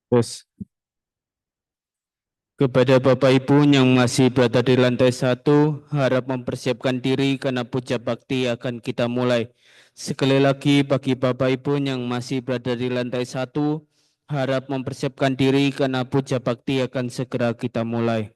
Terus kepada Bapak Ibu yang masih berada di lantai satu, harap mempersiapkan diri karena puja bakti akan kita mulai. Sekali lagi bagi Bapak Ibu yang masih berada di lantai satu, harap mempersiapkan diri karena puja bakti akan segera kita mulai.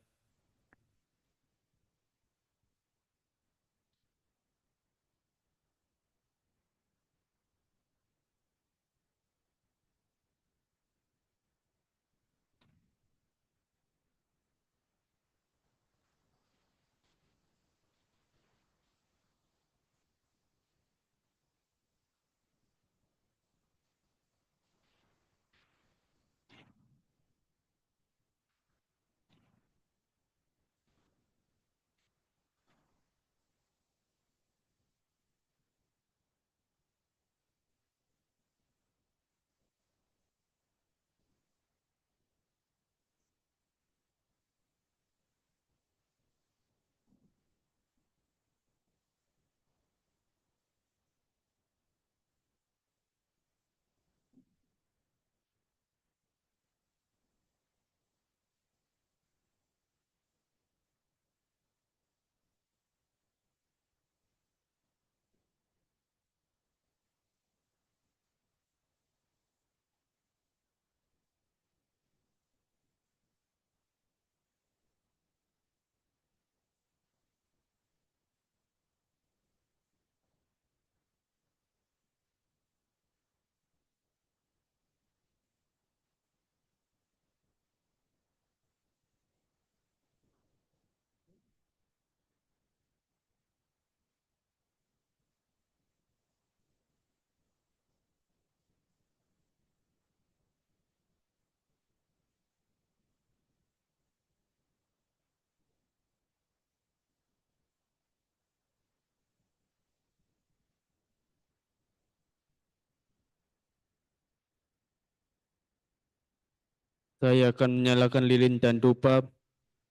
Saya akan menyalakan lilin dan dupa.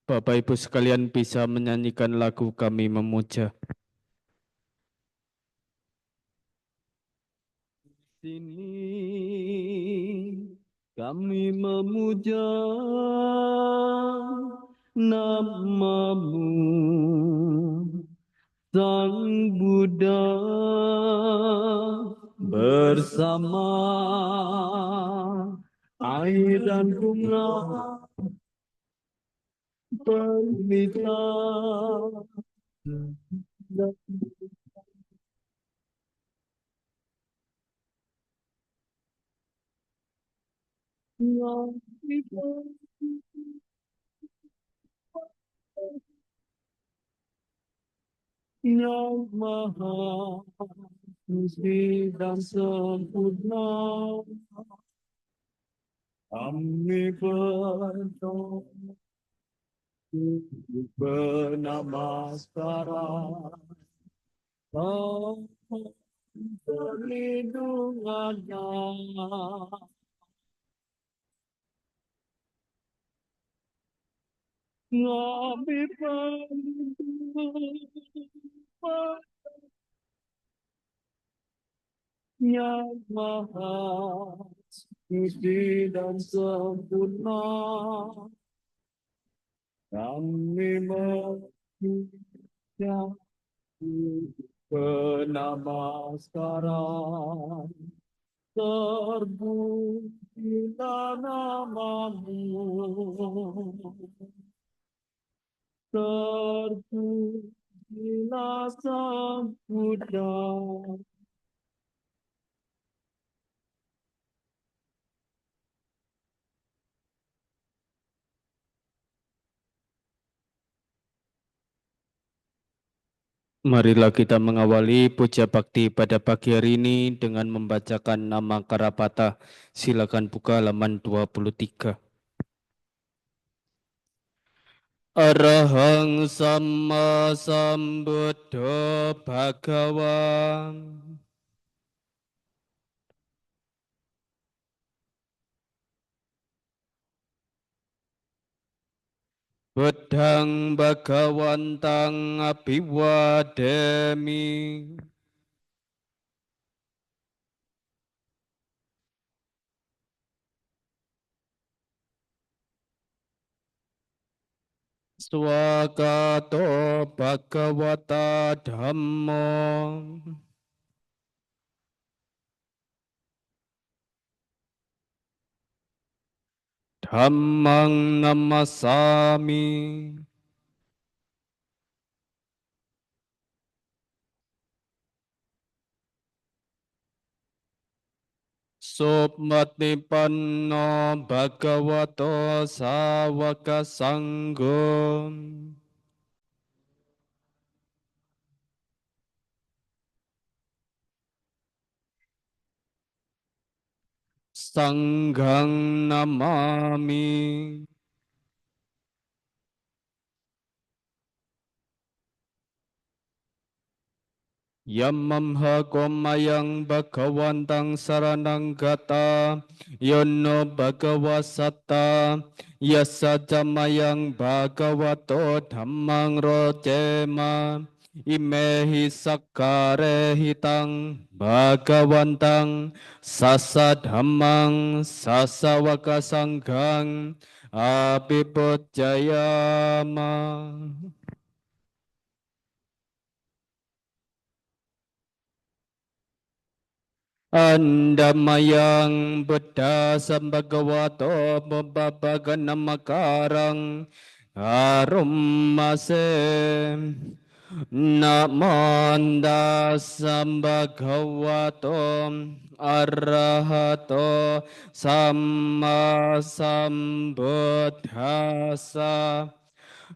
Bapak Ibu sekalian bisa menyanyikan lagu Kami Memuja. Sini kami memuja namamu, Sang Buddha, bersama air dan bunga pelita dan yang maha suci dan sempurna, kami berdoa bernamaskara perlindungannya. Kami berdoa yang maha suci dan sempurna, kami mengucap penamaskaran, terpujilah namamu, terpujilah Sang Buddha. Marilah kita mengawali puja bakti pada pagi hari ini dengan membacakan nama Karapata. Silakan buka halaman 23. Arahang Samma Sambuddho Bhagawan. Bedang Bhagawantang Abhiwademi. Swagato Bhagavata Dhammo Dhammang Namasami Supatipanno Bhagavato Sawaka Sangho Sanghang Namami Yamamha Komayang Bhagawantang Saranang Gata Yono Bhagawasata Yasa Jamayang Bhagavato Dhammang Rojema Imehi Sakkare Hitang Bhagawantang Sasa Dhammang Sasa Wakasanghang Abhipujayama. Andamayang Buddha Sambhagavato Babbaganamakarang Arumase Namanda Sambhagavato Arahato Samma Sambuddhassa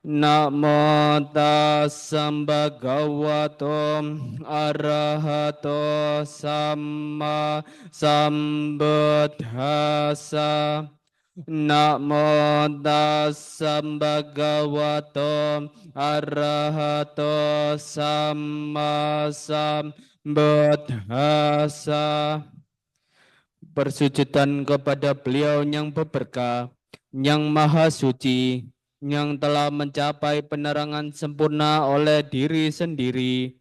Namo tassa bhagavato arahato samma sambuddhassa. Namo tassa bhagavato arahato samma sambuddhassa. Persujudan kepada beliau yang berberkah, yang maha suci, yang telah mencapai penerangan sempurna oleh diri sendiri.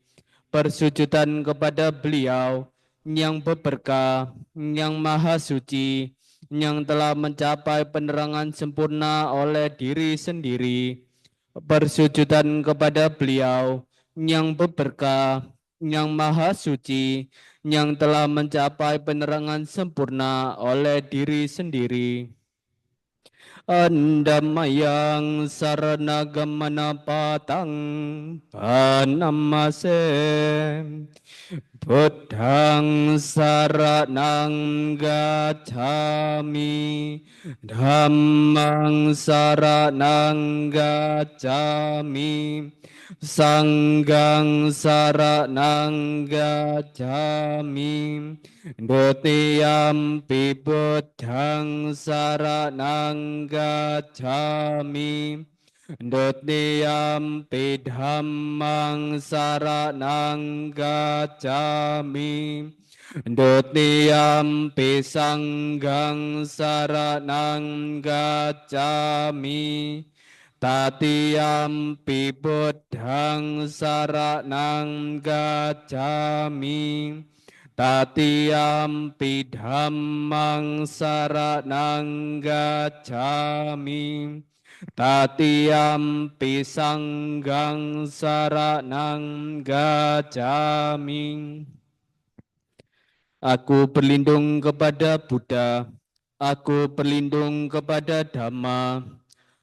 Persujudan kepada beliau yang berberkah, yang maha suci, yang telah mencapai penerangan sempurna oleh diri sendiri. Persujudan kepada beliau yang berberkah, yang maha suci, yang telah mencapai penerangan sempurna oleh diri sendiri. Andamayang saranagamana patang panamase Buddhang saranang gacchami Dhammang saranang gacchami Sanghang saranang gacchami Dutiyampi Buddhang saranang gacchami Dutiyampi Dhammang saranang gacchami Dutiyampi Sanghang saranang gacchami Tatiyampi Buddhang saranang gacchami Tatiyampi Dhammang saranang gacchami Tatiyampi Sanghang saranang gacchami. Aku berlindung kepada Buddha, aku berlindung kepada Dhamma,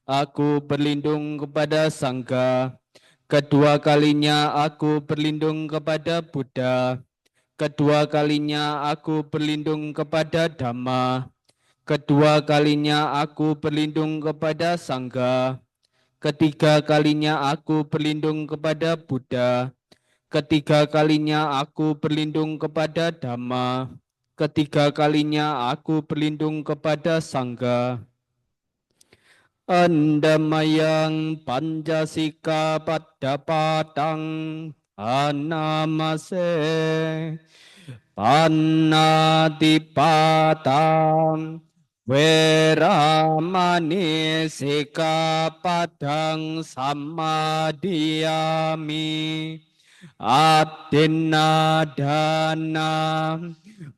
aku berlindung kepada Sangha. Kedua kalinya aku berlindung kepada Buddha, kedua kalinya aku berlindung kepada Dhamma, kedua kalinya aku berlindung kepada Sangha, ketiga kalinya aku berlindung kepada Buddha, ketiga kalinya aku berlindung kepada Dhamma, ketiga kalinya aku berlindung kepada Sangha. Andamayang Pancasika Padapatang Anamase Panatipatang Weramani Sikapadang Samadhiyami Adinadana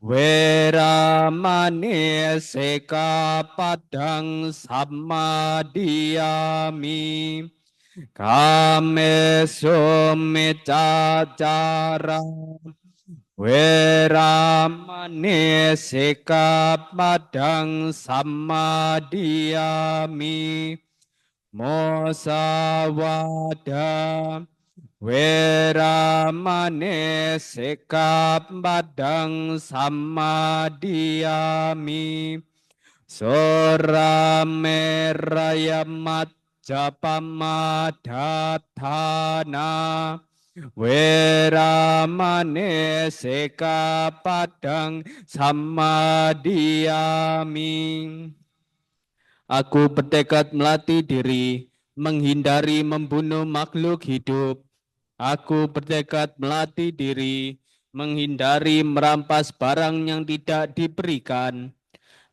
Weramani Sikapadang Samadhiyami Kamesu micacara Weramani sikap padang samadiyami Musawada Weramani sikap padang samadiyami Surameraya Majapamadatana Weramane seka padang samadiyami. Aku bertekad melatih diri, menghindari membunuh makhluk hidup. Aku bertekad melatih diri, menghindari merampas barang yang tidak diberikan.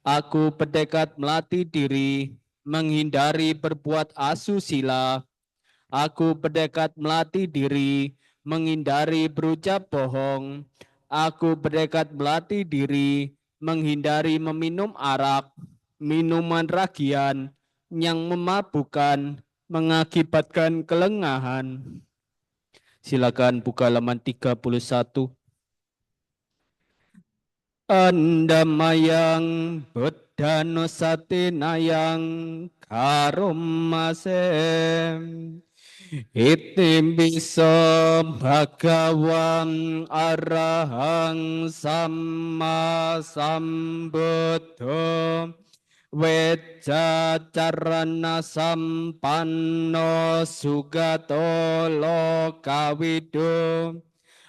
Aku bertekad melatih diri, menghindari berbuat asusila. Aku bertekad melatih diri, menghindari berucap bohong. Aku bertekad melatih diri, menghindari meminum arak, minuman ragian yang memabukkan, mengakibatkan kelengahan. Silakan buka halaman 31. Andamayang Buddhanusatinayang Karumasem Itim bisa bhagawan arahang sama sambuddha Weja carana sampanno sugato lokawido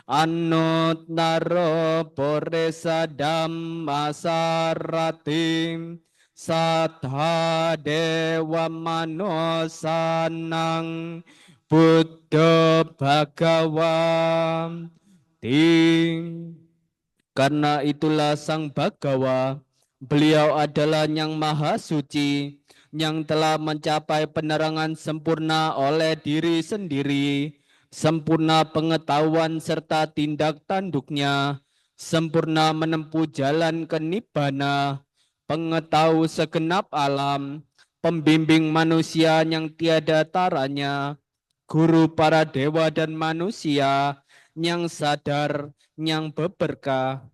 Anuttara Purisa Dhammasaratim Sattha Dewa Manosanang Buddha Bhagawan Ting. Karena itulah Sang Bhagawa, beliau adalah yang maha suci, yang telah mencapai penerangan sempurna oleh diri sendiri, sempurna pengetahuan serta tindak tanduknya, sempurna menempuh jalan ke nibbana, pengetahu segenap alam, pembimbing manusia yang tiada taranya, guru para dewa dan manusia, yang sadar, yang beberkah.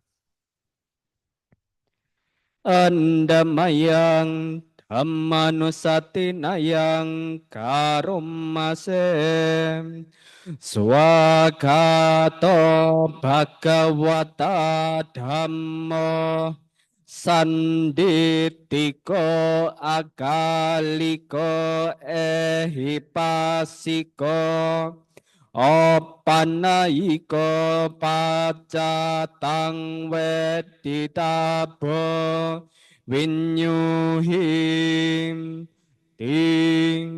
Andamayang Dhammanusatinayang Karumasem Swagato Bhagavata Dhammo Sanditiko Akaliko Ehipasiko Opanayiko pacatang weditabo Winyuhim ting.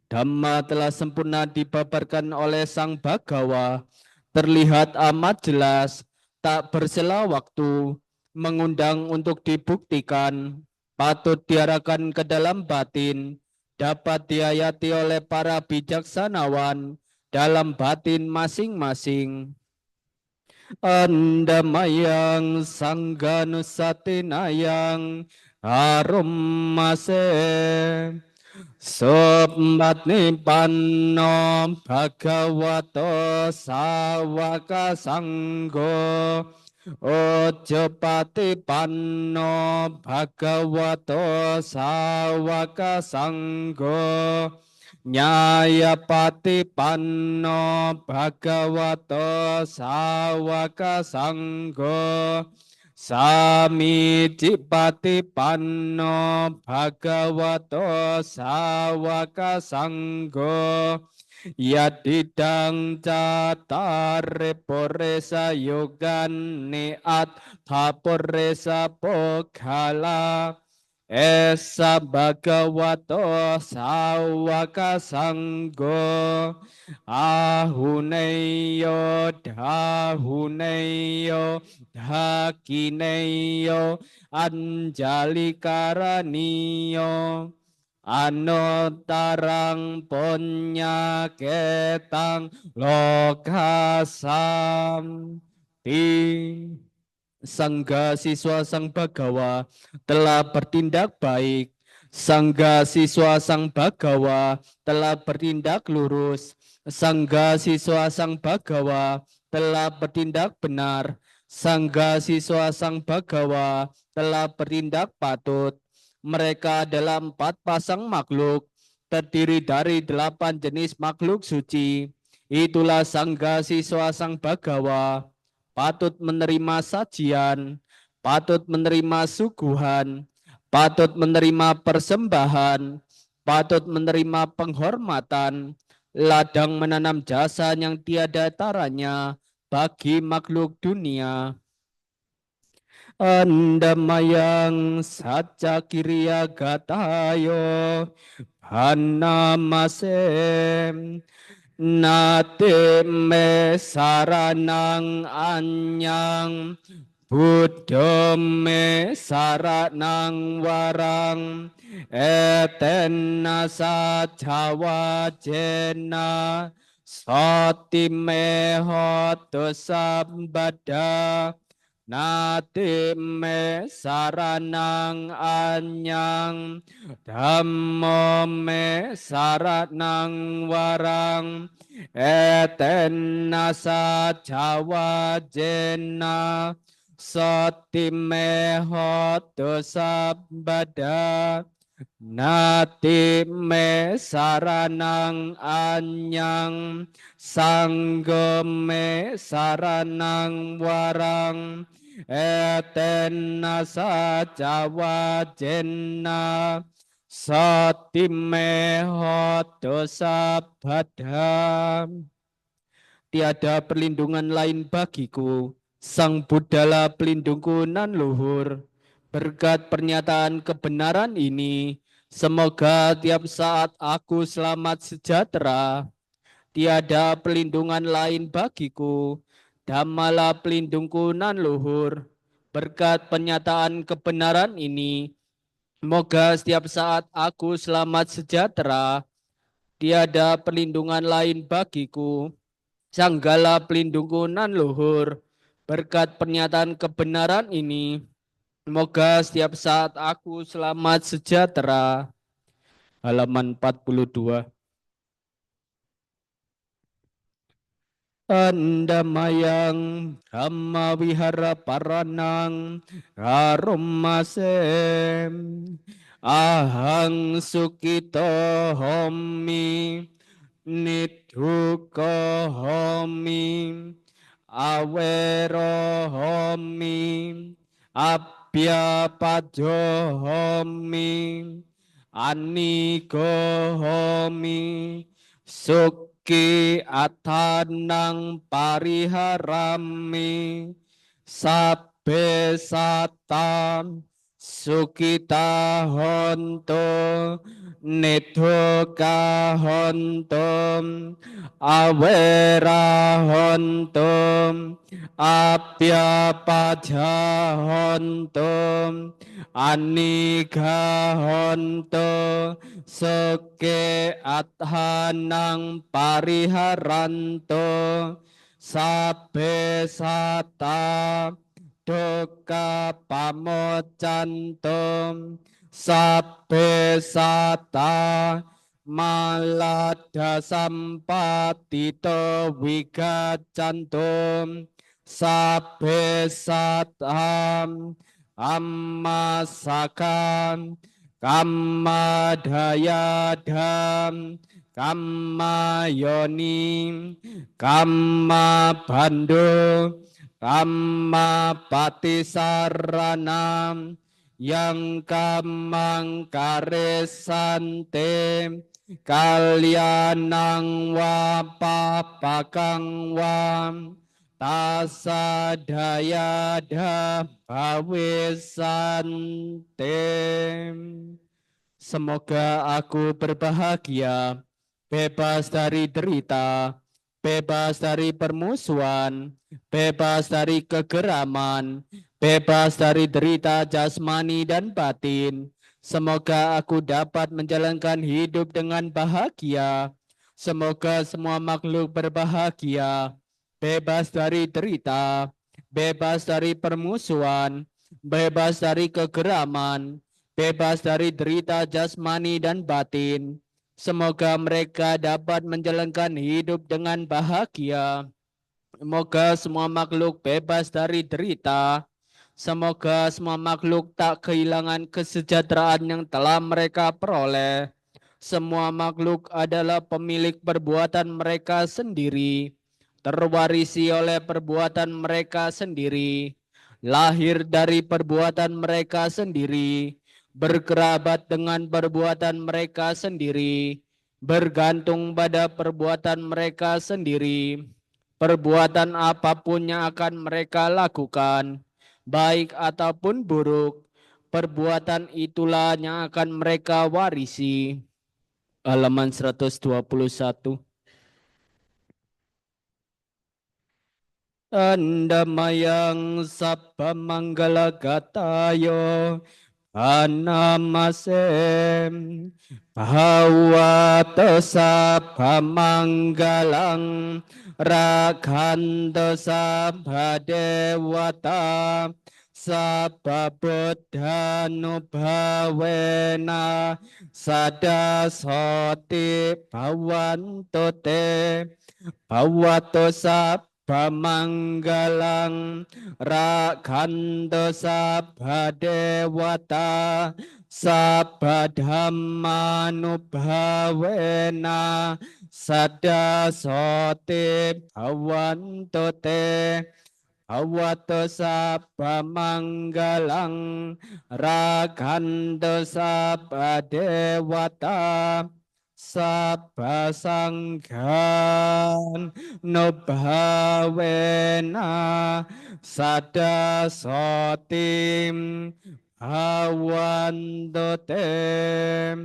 Dhamma telah sempurna dibabarkan oleh Sang Bhagawa, terlihat amat jelas, tak bersela waktu, mengundang untuk dibuktikan, patut diarahkan ke dalam batin, dapat dihayati oleh para bijaksanawan dalam batin masing-masing. Andamayang Sangganusatinayang Arumase Sobat Nibbana Bhagavato Sawaka Sanggo Ojopati Panno Bhagavato Sawaka Sanggo Nyayapati Panno Bhagavato Sawaka Sanggo Sami Cipati Panno Bhagavato Sawaka Sanggo Yadidang Catare Poresa Yogan Niat Paporesa Pokhala Esa Bhagavato Sawaka Sanggo Ahuneyo Dahuneyo Dakineyo Anjali Karaniyo Anotarang Punya Ketang Lokasam Ting. Sangga siswa Sang Bhagawa telah bertindak baik, Sangga siswa Sang Bagawa telah bertindak lurus. Sangga siswa Sang Bagawa telah bertindak benar. Sangga siswa Sang Bagawa telah bertindak patut. Mereka adalah 4 pasang makhluk, terdiri dari 8 jenis makhluk suci. Itulah sangga siswa Sang Bagawa, patut menerima sajian, patut menerima suguhan, patut menerima persembahan, patut menerima penghormatan, ladang menanam jasa yang tiada taranya bagi makhluk dunia. Andamayang saca kiriya gatayo hanamasem nate me saranang anyang Buddha me saranang warang eten nasa jawa jena soti me hoto sambada nati me saranang anyang dhammo me saranang warang eten nasa jawa jena soti me hoto sambada nati me saranang anyang sanggo me saranang warang eten nasa jawa jena soti me hoto sabada. Tiada perlindungan lain bagiku, Sang Buddhalah pelindungku nan luhur. Berkat pernyataan kebenaran ini, semoga tiap saat aku selamat sejahtera. Tiada perlindungan lain bagiku, Dhammalah pelindungku nan luhur. Berkat pernyataan kebenaran ini, semoga setiap saat aku selamat sejahtera. Tiada perlindungan lain bagiku, Sanggala pelindungku nan luhur. Berkat pernyataan kebenaran ini, semoga setiap saat aku selamat sejahtera. Halaman 42. Andamayang Dhamma Wihara Paranang Harumasem Ahang Sukito Homi Nidhuko Homi Awero Homi Abhyapajo Homi Anigo Homi Suki atanang pariharami sabbe satam sukita honto nidhoka honto awera honto abhyapaja honto aniga honto seke athanang pariharanto sabbe sata duka pamocanto sabbe sata malada sampatito wigacanto sabbe satam amma sakam kamma dayadam kamma yonim kamma bandhu kamma patisaranam yang kamang karesante kalyanang wa papakang wa tasadayada bhawisante. Semoga aku berbahagia, bebas dari derita, bebas dari permusuhan, bebas dari kegeraman, bebas dari derita jasmani dan batin. Semoga aku dapat menjalankan hidup dengan bahagia. Semoga semua makhluk berbahagia, bebas dari derita, bebas dari permusuhan, bebas dari kegeraman, bebas dari derita jasmani dan batin. Semoga mereka dapat menjalankan hidup dengan bahagia. Semoga semua makhluk bebas dari derita. Semoga semua makhluk tak kehilangan kesejahteraan yang telah mereka peroleh. Semua makhluk adalah pemilik perbuatan mereka sendiri, terwarisi oleh perbuatan mereka sendiri, lahir dari perbuatan mereka sendiri, berkerabat dengan perbuatan mereka sendiri, bergantung pada perbuatan mereka sendiri. Perbuatan apapun yang akan mereka lakukan, baik ataupun buruk, perbuatan itulah yang akan mereka warisi. Halaman 121. Andamayang sabba manggala gatayo anamasem bhavato sabba manggalang rakhanto sabba dewata sabba buddhanubhavena sada soti bhavanto te bhavato sabba manggalang rakhanto sabba dewata sabba dhammanubhavena sada soti bhavanto te bhavato sabba manggalang rakhanto sabba dewata sabba sanghan nubhavena sada sotim bhavanto tem.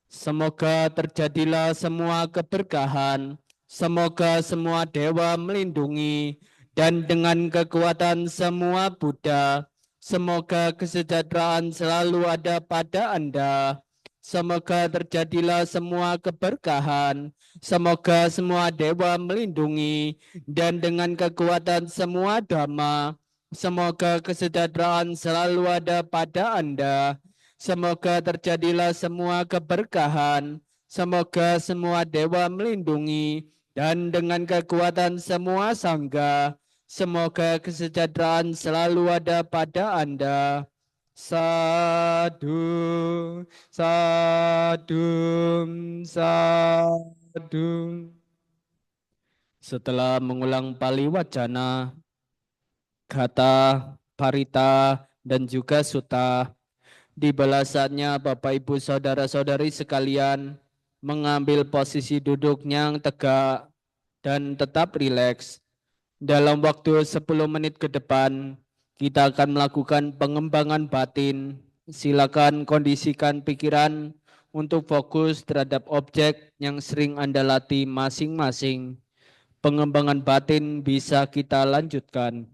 Semoga terjadilah semua keberkahan, semoga semua dewa melindungi, dan dengan kekuatan semua Buddha, semoga kesejahteraan selalu ada pada Anda. Semoga terjadilah semua keberkahan, semoga semua dewa melindungi, dan dengan kekuatan semua dhamma, semoga kesejahteraan selalu ada pada Anda. Semoga terjadilah semua keberkahan, semoga semua dewa melindungi, dan dengan kekuatan semua sangga, semoga kesejahteraan selalu ada pada Anda. Sadu, sadu, sadu. Setelah mengulang Pali Wacana, Kata, Parita, dan juga Sutta, tibalah saatnya Bapak Ibu Saudara-saudari sekalian mengambil posisi duduk yang tegak dan tetap rileks. Dalam waktu 10 menit ke depan, kita akan melakukan pengembangan batin. Silakan kondisikan pikiran untuk fokus terhadap objek yang sering Anda latih masing-masing. Pengembangan batin bisa kita lanjutkan.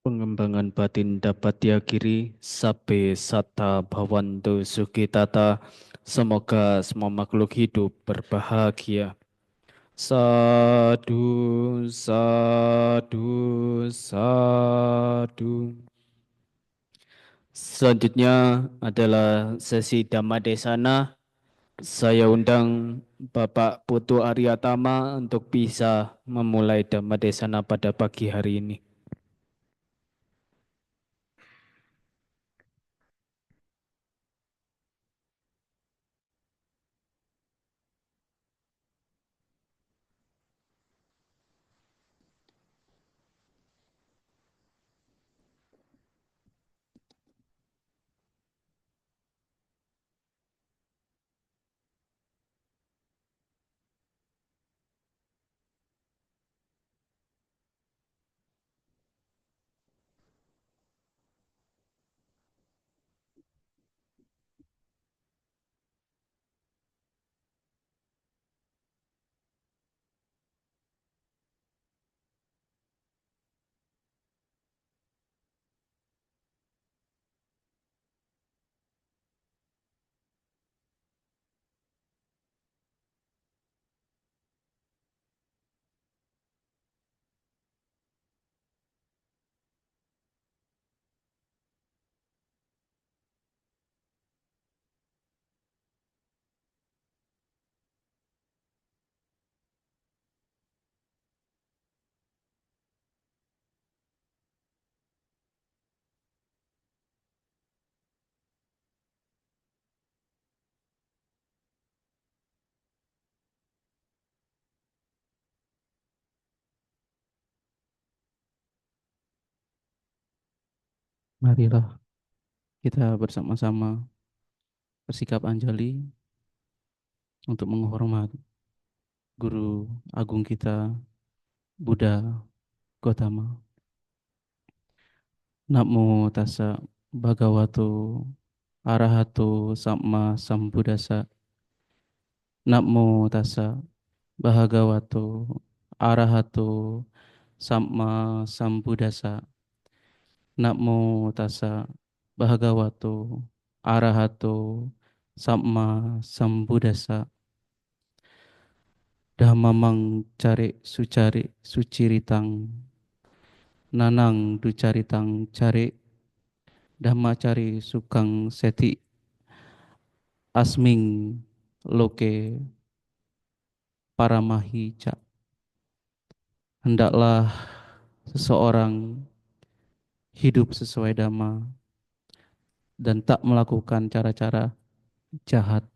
Pengembangan batin dapat diakhiri. Sabe sata bhavantu sukhitata. Semoga semua makhluk hidup berbahagia. Sadu, sadu, sadu. Selanjutnya adalah sesi Dhamma Desana. Saya undang Bapak Putu Aryatama untuk bisa memulai Dhamma Desana pada pagi hari ini. Marilah kita bersama-sama bersikap anjali untuk menghormat Guru Agung kita, Buddha Gautama. Namo tassa bhagavato arahato sama sambuddhassa. Namo tassa bhagavato arahato sama sambuddhassa. Namo tassa bhagavato arahato sama sambuddhassa. Dhammamang cari sucari suciritang nanang ducaritang cari dhammacari sukang seti asming loke paramahica. Hendaklah seseorang hidup sesuai dhamma dan tak melakukan cara-cara jahat.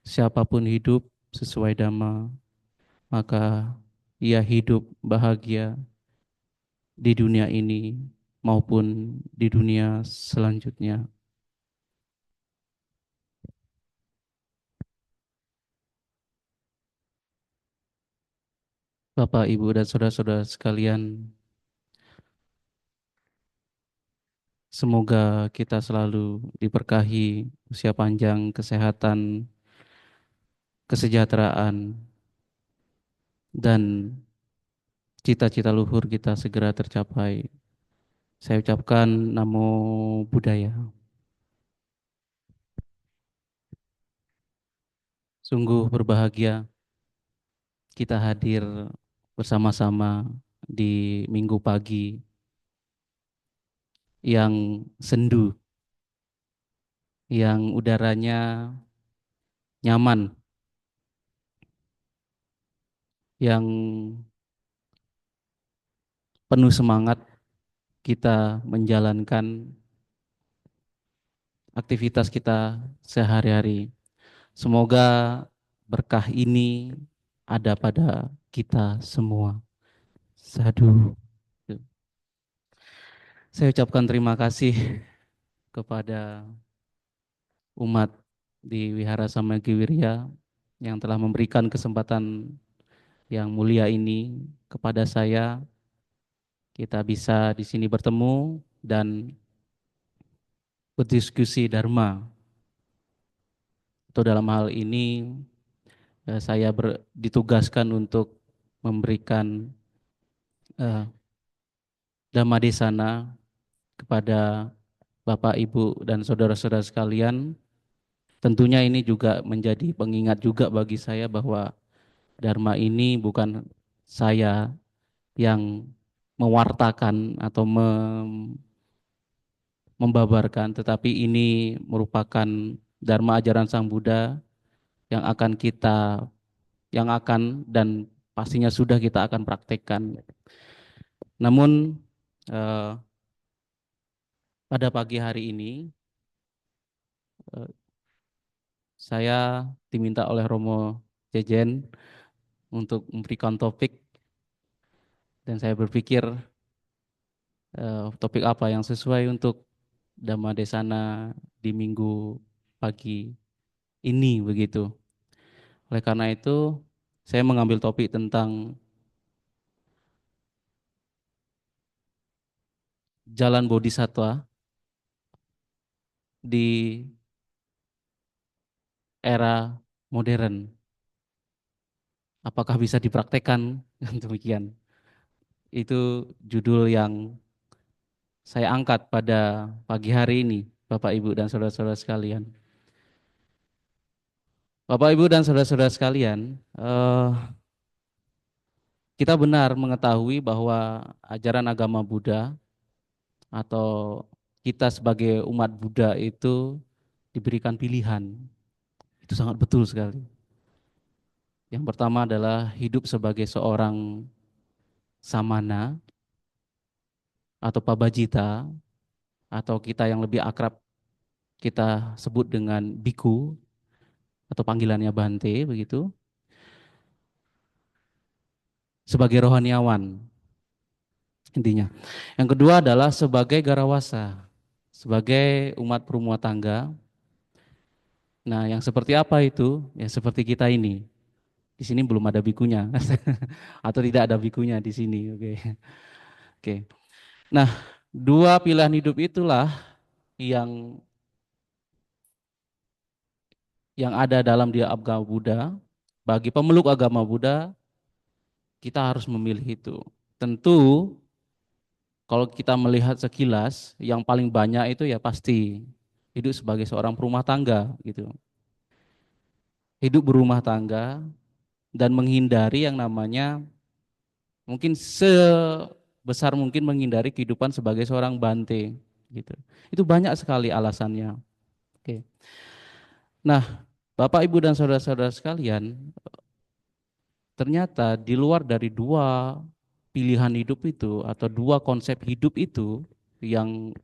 Siapapun hidup sesuai dhamma, maka ia hidup bahagia di dunia ini maupun di dunia selanjutnya. Bapak, Ibu, dan saudara-saudara sekalian, semoga kita selalu diberkahi usia panjang, kesehatan, kesejahteraan, dan cita-cita luhur kita segera tercapai. Saya ucapkan Namo Buddhaya. Sungguh berbahagia kita hadir bersama-sama di minggu pagi yang sendu, yang udaranya nyaman, yang penuh semangat kita menjalankan aktivitas kita sehari-hari. Semoga berkah ini ada pada kita semua. Sadhu. Saya ucapkan terima kasih kepada umat di Wihara Samagi Wirya yang telah memberikan kesempatan yang mulia ini kepada saya. Kita bisa di sini bertemu dan berdiskusi Dharma. Atau dalam hal ini saya ditugaskan untuk memberikan Dhamma Desana kepada Bapak, Ibu, dan saudara-saudara sekalian. Tentunya ini juga menjadi pengingat juga bagi saya bahwa Dharma ini bukan saya yang mewartakan atau membabarkan, tetapi ini merupakan Dharma ajaran Sang Buddha yang akan dan pastinya sudah kita akan praktekkan. Namun eh, pada pagi hari ini eh, saya diminta oleh Romo Jejen untuk memberikan topik, dan saya berpikir topik apa yang sesuai untuk Dhamma Desana di minggu pagi ini begitu. Oleh karena itu, saya mengambil topik tentang jalan Bodhisattva di era modern. Apakah bisa dipraktekkan? Demikian. Itu judul yang saya angkat pada pagi hari ini, Bapak, Ibu, dan saudara-saudara sekalian. Bapak, Ibu, dan saudara-saudara sekalian, kita benar mengetahui bahwa ajaran agama Buddha atau kita sebagai umat Buddha itu diberikan pilihan. Itu sangat betul sekali. Yang pertama adalah hidup sebagai seorang samana atau pabajita, atau kita yang lebih akrab kita sebut dengan biku atau panggilannya Bante begitu, sebagai rohaniawan intinya. Yang kedua adalah sebagai garawasa, sebagai umat berumah tangga. Nah, yang seperti apa itu? Ya seperti kita ini. Di sini belum ada bikunya atau tidak ada bikunya di sini. Oke. Oke. Nah, dua pilihan hidup itulah yang ada dalam dia agama Buddha. Bagi pemeluk agama Buddha, kita harus memilih itu. Tentu kalau kita melihat sekilas, yang paling banyak itu ya pasti hidup sebagai seorang perumah tangga gitu. Hidup berumah tangga dan menghindari yang namanya, mungkin sebesar mungkin menghindari kehidupan sebagai seorang bante gitu. Itu banyak sekali alasannya. Oke. Nah, Bapak, Ibu, dan saudara-saudara sekalian, ternyata di luar dari dua pilihan hidup itu atau dua konsep hidup itu yang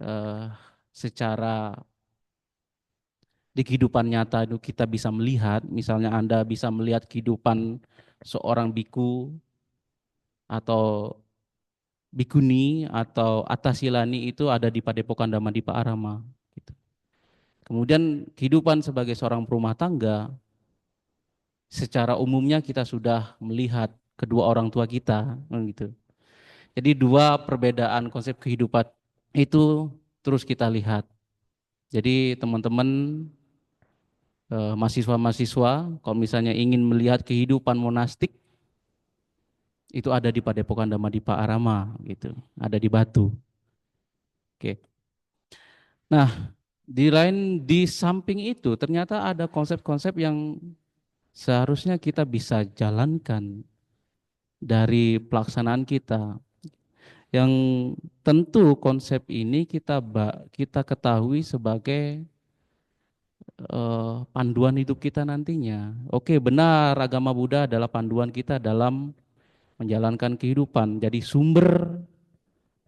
eh, secara di kehidupan nyata itu kita bisa melihat, misalnya Anda bisa melihat kehidupan seorang biku atau bikuni atau atasilani itu ada di Padepokan Dhammadippa Arama. Gitu. Kemudian kehidupan sebagai seorang perumah tangga, secara umumnya kita sudah melihat kedua orang tua kita, gitu. Jadi dua perbedaan konsep kehidupan itu terus kita lihat. Jadi teman-teman mahasiswa-mahasiswa, kalau misalnya ingin melihat kehidupan monastik, itu ada di Padepokan Dhammadippa Arama, gitu. Ada di Batu. Oke. Nah, di samping itu ternyata ada konsep-konsep yang seharusnya kita bisa jalankan dari pelaksanaan kita. Yang tentu konsep ini kita ketahui sebagai panduan hidup kita nantinya. Oke, benar agama Buddha adalah panduan kita dalam menjalankan kehidupan. Jadi sumber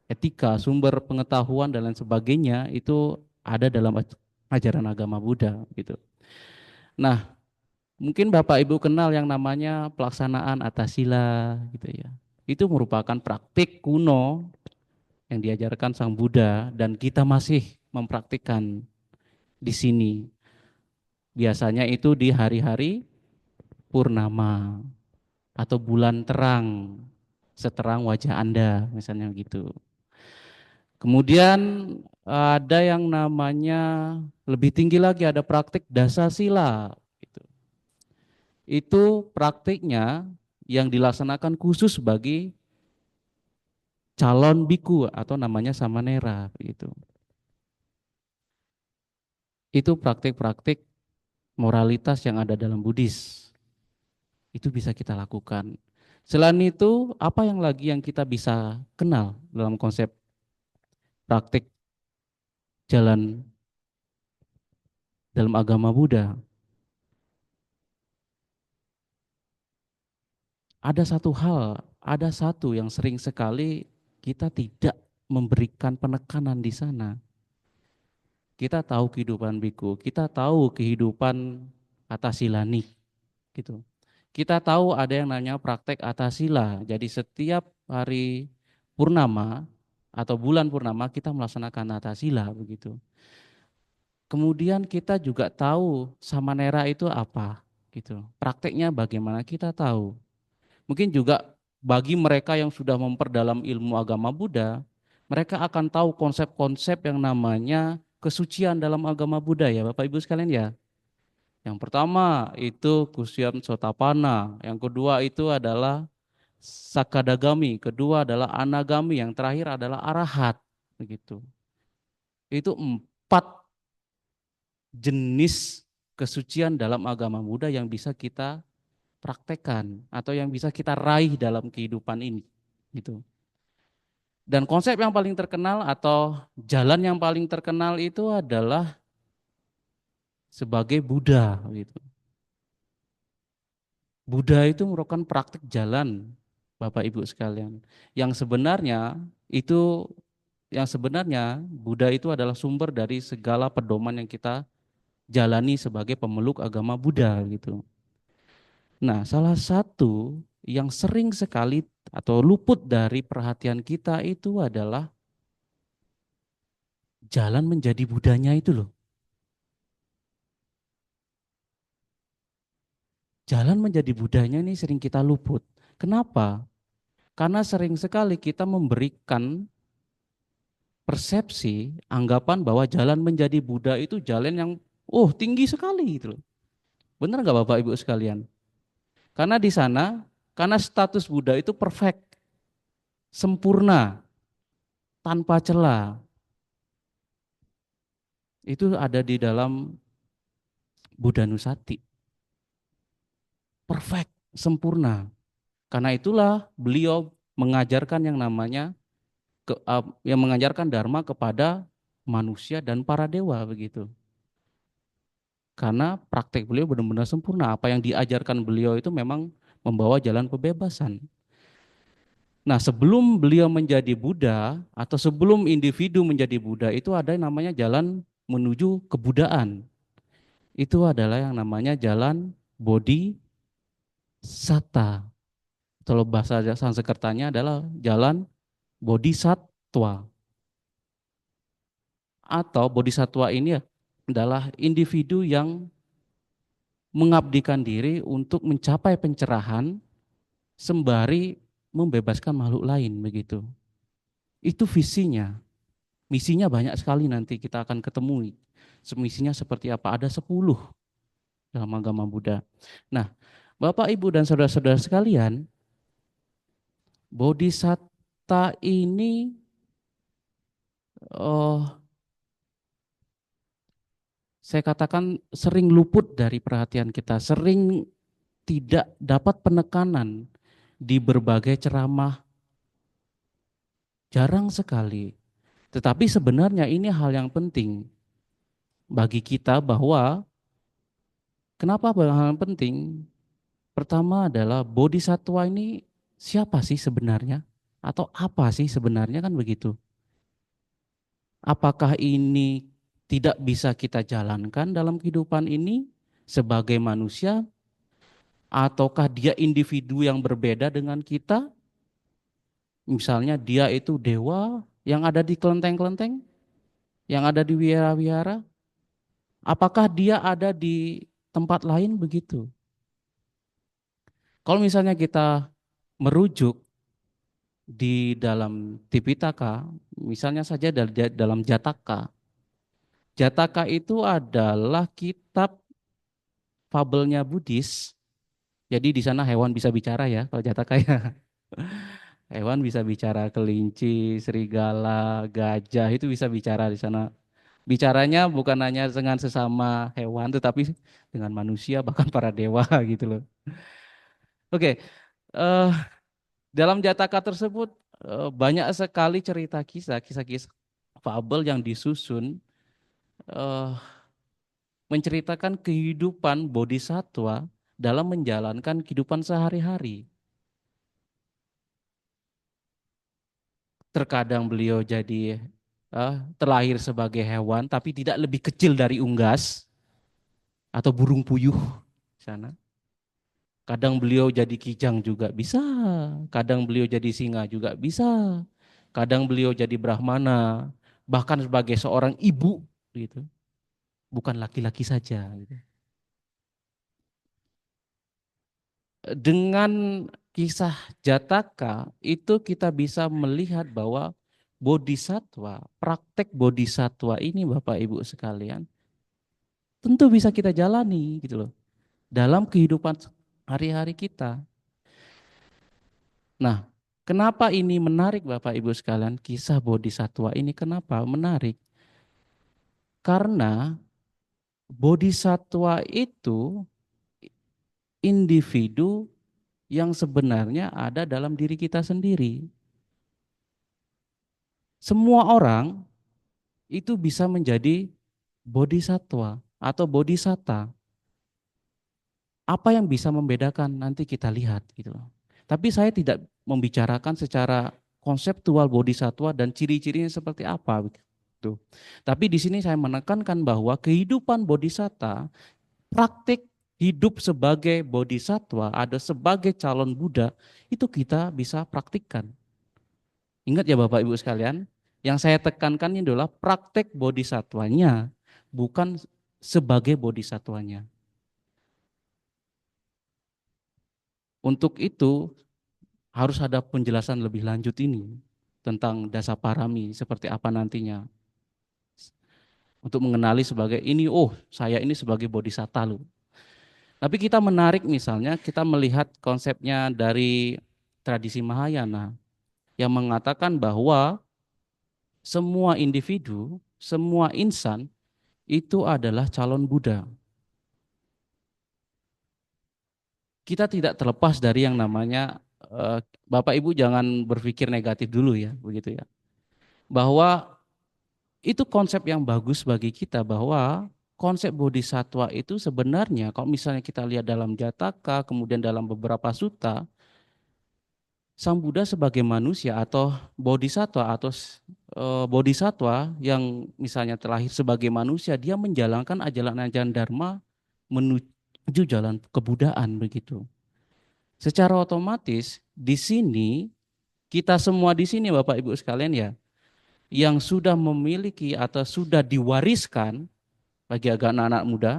etika, sumber pengetahuan dan lain sebagainya itu ada dalam ajaran agama Buddha gitu. Nah, mungkin Bapak Ibu kenal yang namanya pelaksanaan atasila gitu ya. Itu merupakan praktik kuno yang diajarkan Sang Buddha dan kita masih mempraktikkan di sini. Biasanya itu di hari-hari purnama atau bulan terang, seterang wajah Anda misalnya gitu. Kemudian ada yang namanya lebih tinggi lagi, ada praktik dasasila. Gitu. Itu praktiknya yang dilaksanakan khusus bagi calon biku atau namanya samanera begitu. Itu praktik-praktik moralitas yang ada dalam Buddhis. Itu bisa kita lakukan. Selain itu, apa yang lagi yang kita bisa kenal dalam konsep praktik jalan dalam agama Buddha? Ada satu yang sering sekali kita tidak memberikan penekanan di sana. Kita tahu kehidupan biku, kita tahu kehidupan Atasilani, gitu. Kita tahu ada yang namanya praktek Atasila. Jadi setiap hari purnama atau bulan purnama kita melaksanakan Atasila begitu. Kemudian kita juga tahu Samanera itu apa, gitu. Prakteknya bagaimana kita tahu. Mungkin juga bagi mereka yang sudah memperdalam ilmu agama Buddha, mereka akan tahu konsep-konsep yang namanya kesucian dalam agama Buddha ya Bapak Ibu sekalian ya. Yang pertama itu Kusyam Sotapana, yang kedua itu adalah Sakadagami, kedua adalah Anagami, yang terakhir adalah Arahat. Begitu. Itu 4 jenis kesucian dalam agama Buddha yang bisa kita praktekkan atau yang bisa kita raih dalam kehidupan ini. Gitu. Dan konsep yang paling terkenal atau jalan yang paling terkenal itu adalah sebagai Buddha. Gitu. Buddha itu merupakan praktik jalan, Bapak Ibu sekalian. Yang sebenarnya itu Buddha itu adalah sumber dari segala pedoman yang kita jalani sebagai pemeluk agama Buddha gitu. Nah, salah satu yang sering sekali atau luput dari perhatian kita itu adalah jalan menjadi Buddhanya itu loh. Jalan menjadi Buddhanya ini sering kita luput. Kenapa? Karena sering sekali kita memberikan persepsi, anggapan bahwa jalan menjadi Buddha itu jalan yang tinggi sekali gitu loh. Benar nggak Bapak Ibu sekalian? Karena di sana, karena status Buddha itu perfect, sempurna, tanpa celah. Itu ada di dalam Buddha Nusati. Perfect, sempurna. Karena itulah beliau mengajarkan yang namanya yang mengajarkan dharma kepada manusia dan para dewa begitu. Karena praktek beliau benar-benar sempurna. Apa yang diajarkan beliau itu memang membawa jalan kebebasan. Nah, sebelum beliau menjadi Buddha atau sebelum individu menjadi Buddha itu ada yang namanya jalan menuju kebudaan. Itu adalah yang namanya jalan Bodhisatta. Kalau bahasa Sanskertanya adalah jalan Bodhisattva. Atau Bodhisattva ini adalah individu yang mengabdikan diri untuk mencapai pencerahan sembari membebaskan makhluk lain begitu. Itu visinya. Misinya banyak sekali nanti kita akan ketemu. Misinya seperti apa? Ada 10 dalam agama Buddha. Nah, Bapak, Ibu, dan saudara-saudara sekalian, Bodhisatta ini saya katakan sering luput dari perhatian kita, sering tidak dapat penekanan di berbagai ceramah, jarang sekali. Tetapi sebenarnya ini hal yang penting bagi kita bahwa kenapa hal yang penting? Pertama adalah bodhisattva ini siapa sih sebenarnya? Atau apa sih sebenarnya kan begitu? Apakah ini tidak bisa kita jalankan dalam kehidupan ini sebagai manusia? Ataukah dia individu yang berbeda dengan kita? Misalnya dia itu dewa yang ada di kelenteng-kelenteng, yang ada di wihara-wihara. Apakah dia ada di tempat lain begitu? Kalau misalnya kita merujuk di dalam Tipitaka, misalnya saja dalam Jataka. Jataka itu adalah kitab fabelnya Buddhis. Jadi di sana hewan bisa bicara ya kalau Jataka ya. Hewan bisa bicara, kelinci, serigala, gajah itu bisa bicara di sana. Bicaranya bukan hanya dengan sesama hewan, tetapi dengan manusia, bahkan para dewa gitu loh. Oke, eh, dalam Jataka tersebut banyak sekali cerita kisah-kisah fabel yang disusun eh, menceritakan kehidupan bodhisatwa dalam menjalankan kehidupan sehari-hari. Terkadang beliau jadi terlahir sebagai hewan, tapi tidak lebih kecil dari unggas atau burung puyuh di sana. Kadang beliau jadi kijang juga bisa, kadang beliau jadi singa juga bisa, kadang beliau jadi brahmana, bahkan sebagai seorang ibu gitu, bukan laki-laki saja. Gitu. Dengan kisah Jataka itu kita bisa melihat bahwa bodhisatwa, praktek bodhisatwa ini Bapak Ibu sekalian, tentu bisa kita jalani gitu loh dalam kehidupan hari-hari kita. Nah, kenapa ini menarik Bapak Ibu sekalian? Kisah bodhisatwa ini kenapa menarik? Karena bodhisatwa itu individu yang sebenarnya ada dalam diri kita sendiri. Semua orang itu bisa menjadi bodhisatwa atau bodhisatta. Apa yang bisa membedakan nanti kita lihat gitu loh. Tapi saya tidak membicarakan secara konseptual bodhisatwa dan ciri-cirinya seperti apa gitu. Tapi di sini saya menekankan bahwa kehidupan bodhisatta, praktik hidup sebagai bodhisatwa, ada sebagai calon Buddha, itu kita bisa praktikkan. Ingat ya Bapak Ibu sekalian, yang saya tekankan ini adalah praktek bodhisatwanya, bukan sebagai bodhisatwanya. Untuk itu harus ada penjelasan lebih lanjut ini tentang dasa parami seperti apa nantinya. Untuk mengenali sebagai ini, oh saya ini sebagai bodhisatta loh. Tapi kita menarik misalnya, kita melihat konsepnya dari tradisi Mahayana yang mengatakan bahwa semua individu, semua insan itu adalah calon Buddha. Kita tidak terlepas dari yang namanya Bapak Ibu jangan berpikir negatif dulu ya, begitu ya. Bahwa itu konsep yang bagus bagi kita bahwa konsep bodhisatwa itu sebenarnya kalau misalnya kita lihat dalam Jataka, kemudian dalam beberapa sutta, Sang Buddha sebagai manusia atau bodhisatwa atau bodhisatwa yang misalnya terlahir sebagai manusia, dia menjalankan ajaran-ajaran dharma menuju jalan kebudaan begitu. Secara otomatis di sini kita semua di sini Bapak Ibu sekalian ya, yang sudah memiliki atau sudah diwariskan bagi anak-anak muda,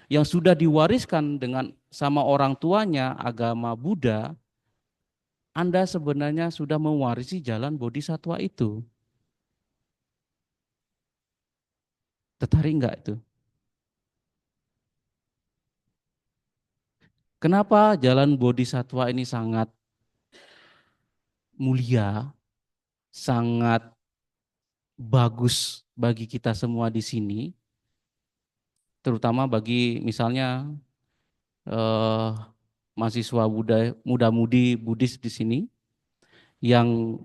yang sudah diwariskan dengan sama orang tuanya agama Buddha, Anda sebenarnya sudah mewarisi jalan bodhisatwa itu. Tertarik enggak itu? Kenapa jalan bodhisatwa ini sangat mulia, sangat bagus bagi kita semua di sini, terutama bagi misalnya eh, mahasiswa muda-mudi Buddhis di sini yang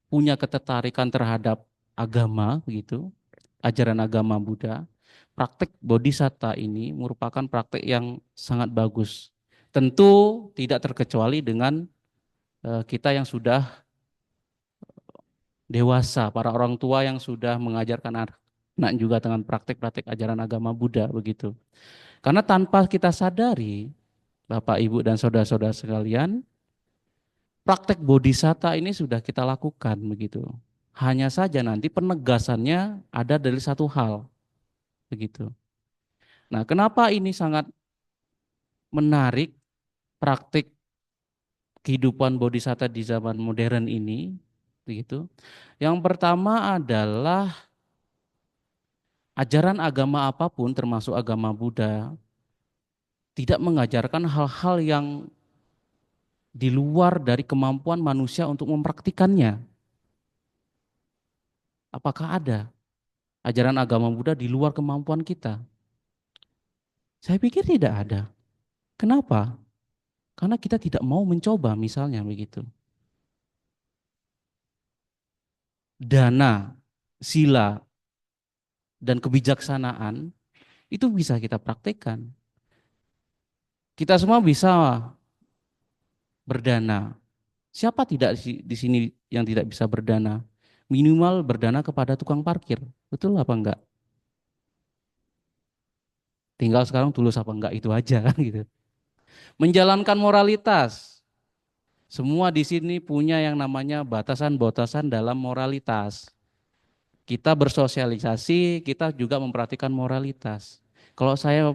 punya ketertarikan terhadap agama begitu, ajaran agama Buddha, praktek bodhisatta ini merupakan praktek yang sangat bagus. Tentu tidak terkecuali dengan kita yang sudah dewasa, para orang tua yang sudah mengajarkan anak juga dengan praktek-praktek ajaran agama Buddha begitu. Karena tanpa kita sadari, Bapak, Ibu, dan saudara-saudara sekalian, praktek bodhisatta ini sudah kita lakukan begitu. Hanya saja nanti penegasannya ada dari satu hal begitu. Nah, kenapa ini sangat menarik praktik kehidupan bodhisatta di zaman modern ini begitu. Yang pertama adalah ajaran agama apapun termasuk agama Buddha tidak mengajarkan hal-hal yang di luar dari kemampuan manusia untuk mempraktikannya. Apakah ada ajaran agama Buddha di luar kemampuan kita? Saya pikir tidak ada. Kenapa? Karena kita tidak mau mencoba misalnya begitu. Dana, sila, dan kebijaksanaan itu bisa kita praktekkan. Kita semua bisa berdana. Siapa tidak di sini yang tidak bisa berdana? Minimal berdana kepada tukang parkir. Betul apa enggak? Tinggal sekarang tulus apa enggak itu aja kan gitu. Menjalankan moralitas. Semua di sini punya yang namanya batasan-batasan dalam moralitas. Kita bersosialisasi, kita juga memperhatikan moralitas. Kalau saya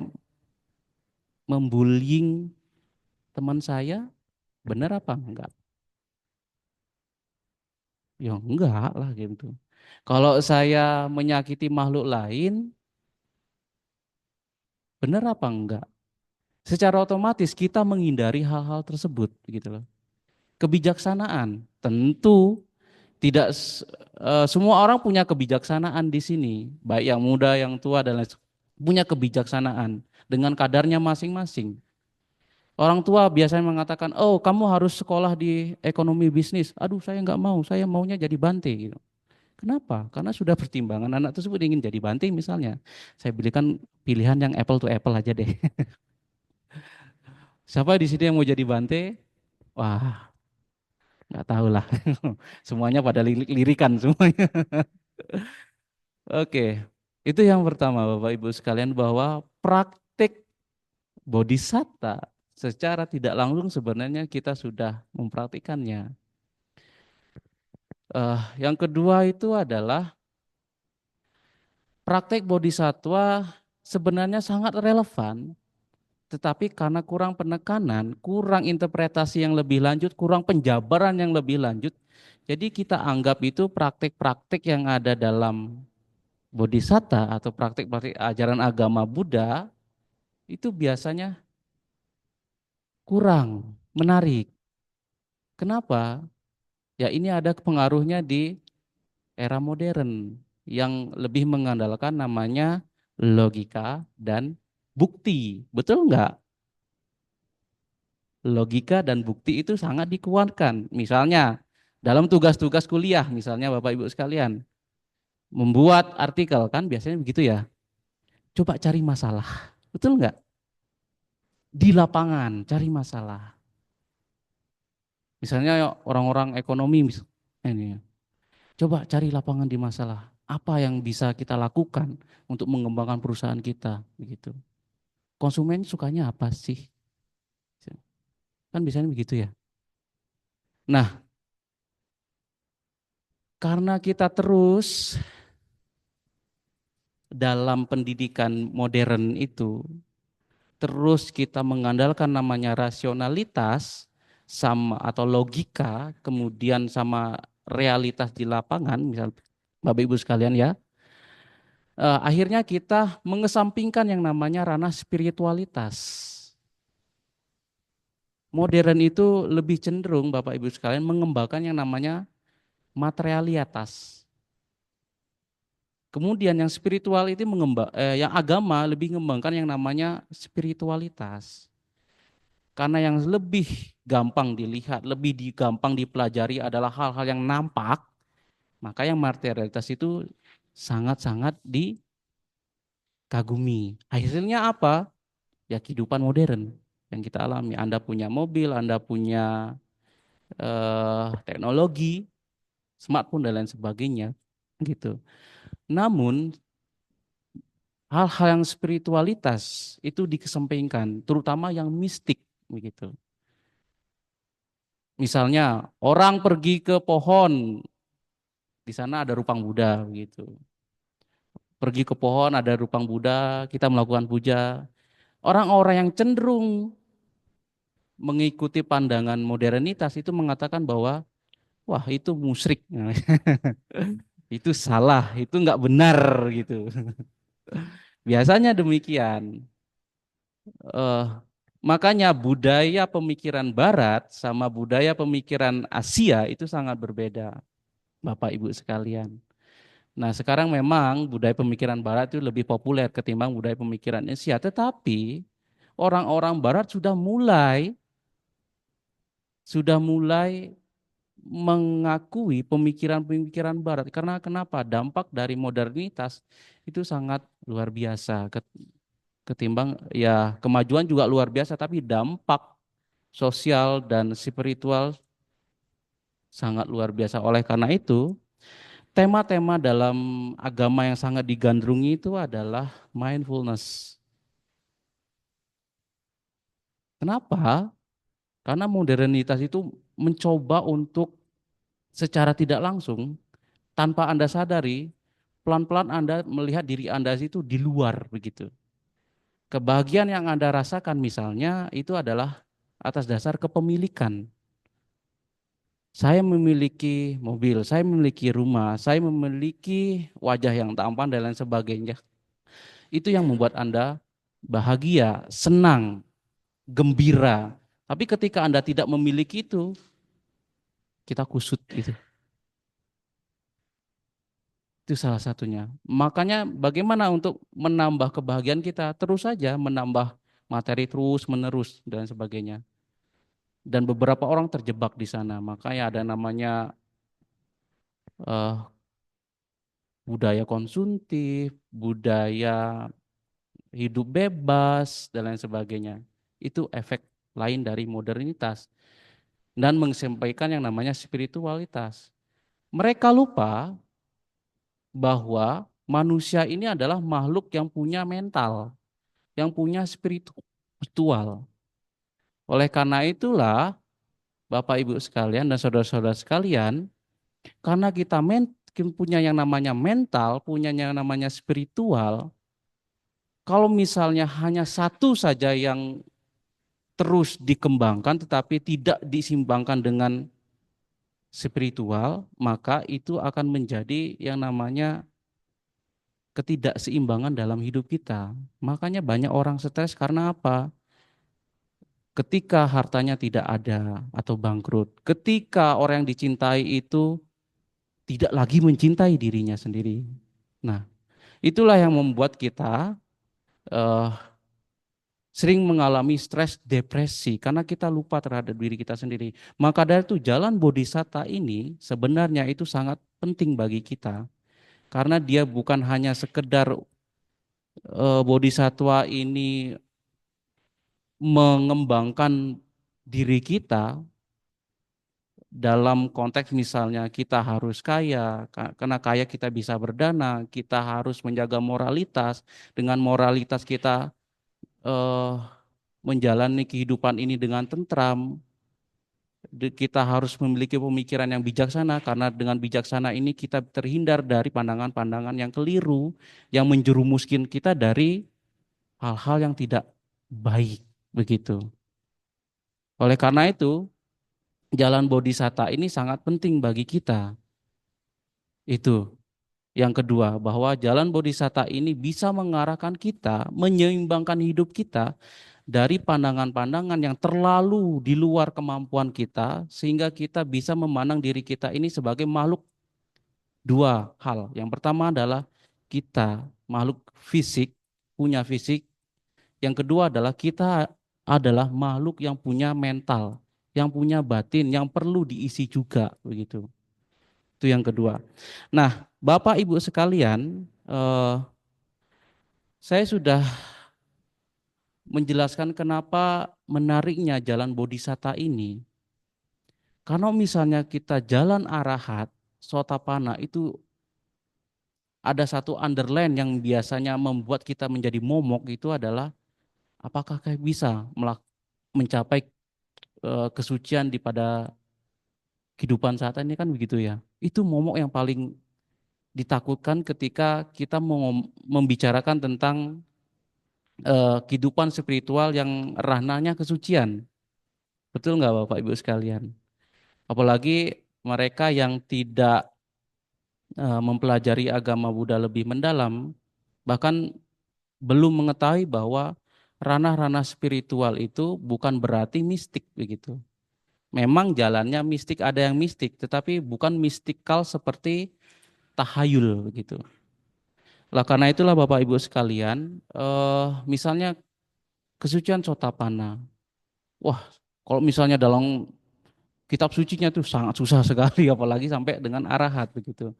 membullying teman saya, benar apa enggak? Ya enggak lah gitu. Kalau saya menyakiti makhluk lain, benar apa enggak? Secara otomatis kita menghindari hal-hal tersebut gitu loh. Kebijaksanaan, tentu tidak semua orang punya kebijaksanaan di sini, baik yang muda, yang tua dan lain punya kebijaksanaan dengan kadarnya masing-masing. Orang tua biasanya mengatakan, oh kamu harus sekolah di ekonomi bisnis. Aduh saya nggak mau, saya maunya jadi bante. Gitu. Kenapa? Karena sudah pertimbangan anak tersebut ingin jadi bante misalnya. Saya berikan pilihan yang apple to apple aja deh. Siapa di sini yang mau jadi bante? Wah, nggak tahu lah. Semuanya pada lirikan semuanya. Oke, itu yang pertama Bapak Ibu sekalian bahwa praktik bodhisatta secara tidak langsung sebenarnya kita sudah mempraktikannya. Yang kedua itu adalah praktek bodhisattva sebenarnya sangat relevan, tetapi karena kurang penekanan, kurang interpretasi yang lebih lanjut, kurang penjabaran yang lebih lanjut, jadi kita anggap itu praktik-praktik yang ada dalam bodhisatta atau praktik-praktik ajaran agama Buddha itu biasanya kurang menarik. Kenapa? Ya ini ada pengaruhnya di era modern yang lebih mengandalkan namanya logika dan bukti. Betul nggak? Logika dan bukti itu sangat dikuatkan. Misalnya dalam tugas-tugas kuliah, misalnya Bapak Ibu sekalian, membuat artikel kan biasanya begitu ya. Coba cari masalah. Betul nggak? Di lapangan cari masalah. Misalnya orang-orang ekonomi ini, coba cari lapangan di masalah. Apa yang bisa kita lakukan untuk mengembangkan perusahaan kita, begitu. Konsumen sukanya apa sih? Kan biasanya begitu ya. Nah, karena kita terus dalam pendidikan modern itu, terus kita mengandalkan namanya rasionalitas sama atau logika, kemudian sama realitas di lapangan, misal Bapak Ibu sekalian ya, akhirnya kita mengesampingkan yang namanya ranah spiritualitas. Modern itu lebih cenderung Bapak Ibu sekalian mengembangkan yang namanya materialitas. Kemudian yang spiritual itu yang agama lebih mengembangkan yang namanya spiritualitas. Karena yang lebih gampang dilihat, lebih gampang dipelajari adalah hal-hal yang nampak, maka yang materialitas itu sangat-sangat dikagumi. Hasilnya apa? Ya kehidupan modern yang kita alami. Anda punya mobil, Anda punya teknologi, smartphone dan lain sebagainya, gitu. Namun hal-hal yang spiritualitas itu dikesampingkan, terutama yang mistik, begitu. Misalnya orang pergi ke pohon, di sana ada rupang Buddha, begitu. Pergi ke pohon ada rupang Buddha, kita melakukan puja. Orang-orang yang cenderung mengikuti pandangan modernitas itu mengatakan bahwa wah itu musyrik, itu salah, itu nggak benar gitu. Biasanya demikian. Makanya budaya pemikiran Barat sama budaya pemikiran Asia itu sangat berbeda, Bapak Ibu sekalian. Nah, sekarang memang budaya pemikiran Barat itu lebih populer ketimbang budaya pemikiran Asia, tetapi orang-orang Barat sudah mulai mengakui pemikiran-pemikiran Barat. Karena kenapa? Dampak dari modernitas itu sangat luar biasa. Ketimbang ya kemajuan juga luar biasa, tapi dampak sosial dan spiritual sangat luar biasa. Oleh karena itu, tema-tema dalam agama yang sangat digandrungi itu adalah mindfulness. Kenapa? Karena modernitas itu mencoba untuk secara tidak langsung, tanpa Anda sadari, pelan-pelan Anda melihat diri Anda itu di luar begitu. Kebahagiaan yang Anda rasakan misalnya itu adalah atas dasar kepemilikan. Saya memiliki mobil, saya memiliki rumah, saya memiliki wajah yang tampan dan lain sebagainya. Itu yang membuat Anda bahagia, senang, gembira. Tapi ketika Anda tidak memiliki itu, kita kusut gitu. Itu salah satunya. Makanya bagaimana untuk menambah kebahagiaan kita? Terus saja menambah materi terus menerus dan sebagainya. Dan beberapa orang terjebak di sana. Makanya ada namanya eh, budaya konsumtif, budaya hidup bebas dan lain sebagainya. Itu efek lain dari modernitas dan menyampaikan yang namanya spiritualitas. Mereka lupa bahwa manusia ini adalah makhluk yang punya mental, yang punya spiritual. Oleh karena itulah, Bapak Ibu sekalian dan saudara-saudara sekalian, karena kita punya yang namanya mental, punya yang namanya spiritual, kalau misalnya hanya satu saja yang terus dikembangkan tetapi tidak disimbangkan dengan spiritual, maka itu akan menjadi yang namanya ketidakseimbangan dalam hidup kita. Makanya banyak orang stres karena apa? Ketika hartanya tidak ada atau bangkrut, ketika orang yang dicintai itu tidak lagi mencintai dirinya sendiri. Nah, itulah yang membuat kita eh, sering mengalami stres, depresi karena kita lupa terhadap diri kita sendiri. Maka dari itu jalan bodhisatta ini sebenarnya itu sangat penting bagi kita karena dia bukan hanya sekedar bodhisatwa ini mengembangkan diri kita dalam konteks misalnya kita harus kaya, karena kaya kita bisa berdana, kita harus menjaga moralitas, dengan moralitas kita eh, menjalani kehidupan ini dengan tentram, kita harus memiliki pemikiran yang bijaksana, karena dengan bijaksana ini kita terhindar dari pandangan-pandangan yang keliru, yang menjerumuskan kita dari hal-hal yang tidak baik, begitu. Oleh karena itu, jalan bodhisatta ini sangat penting bagi kita. Itu yang kedua, bahwa jalan bodhisatta ini bisa mengarahkan kita, menyeimbangkan hidup kita dari pandangan-pandangan yang terlalu di luar kemampuan kita, sehingga kita bisa memandang diri kita ini sebagai makhluk dua hal. Yang pertama adalah kita makhluk fisik, punya fisik. Yang kedua adalah kita adalah makhluk yang punya mental, yang punya batin, yang perlu diisi juga, begitu. Itu yang kedua. Nah, Bapak Ibu sekalian, saya sudah menjelaskan kenapa menariknya jalan bodhisatta ini. Karena misalnya kita jalan arahat, sotapana itu ada satu underline yang biasanya membuat kita menjadi momok itu adalah apakah kita bisa mencapai kesucian di pada kehidupan saat ini kan begitu ya. Itu momok yang paling ditakutkan ketika kita membicarakan tentang kehidupan spiritual yang ranahnya kesucian. Betul nggak Bapak Ibu sekalian? Apalagi mereka yang tidak mempelajari agama Buddha lebih mendalam, bahkan belum mengetahui bahwa ranah-ranah spiritual itu bukan berarti mistik begitu. Memang jalannya mistik, ada yang mistik, tetapi bukan mistikal seperti tahayul begitu. Lah karena itulah Bapak Ibu sekalian, misalnya kesucian Sotapana. Wah, kalau misalnya dalam kitab sucinya itu sangat susah sekali, apalagi sampai dengan arahat begitu.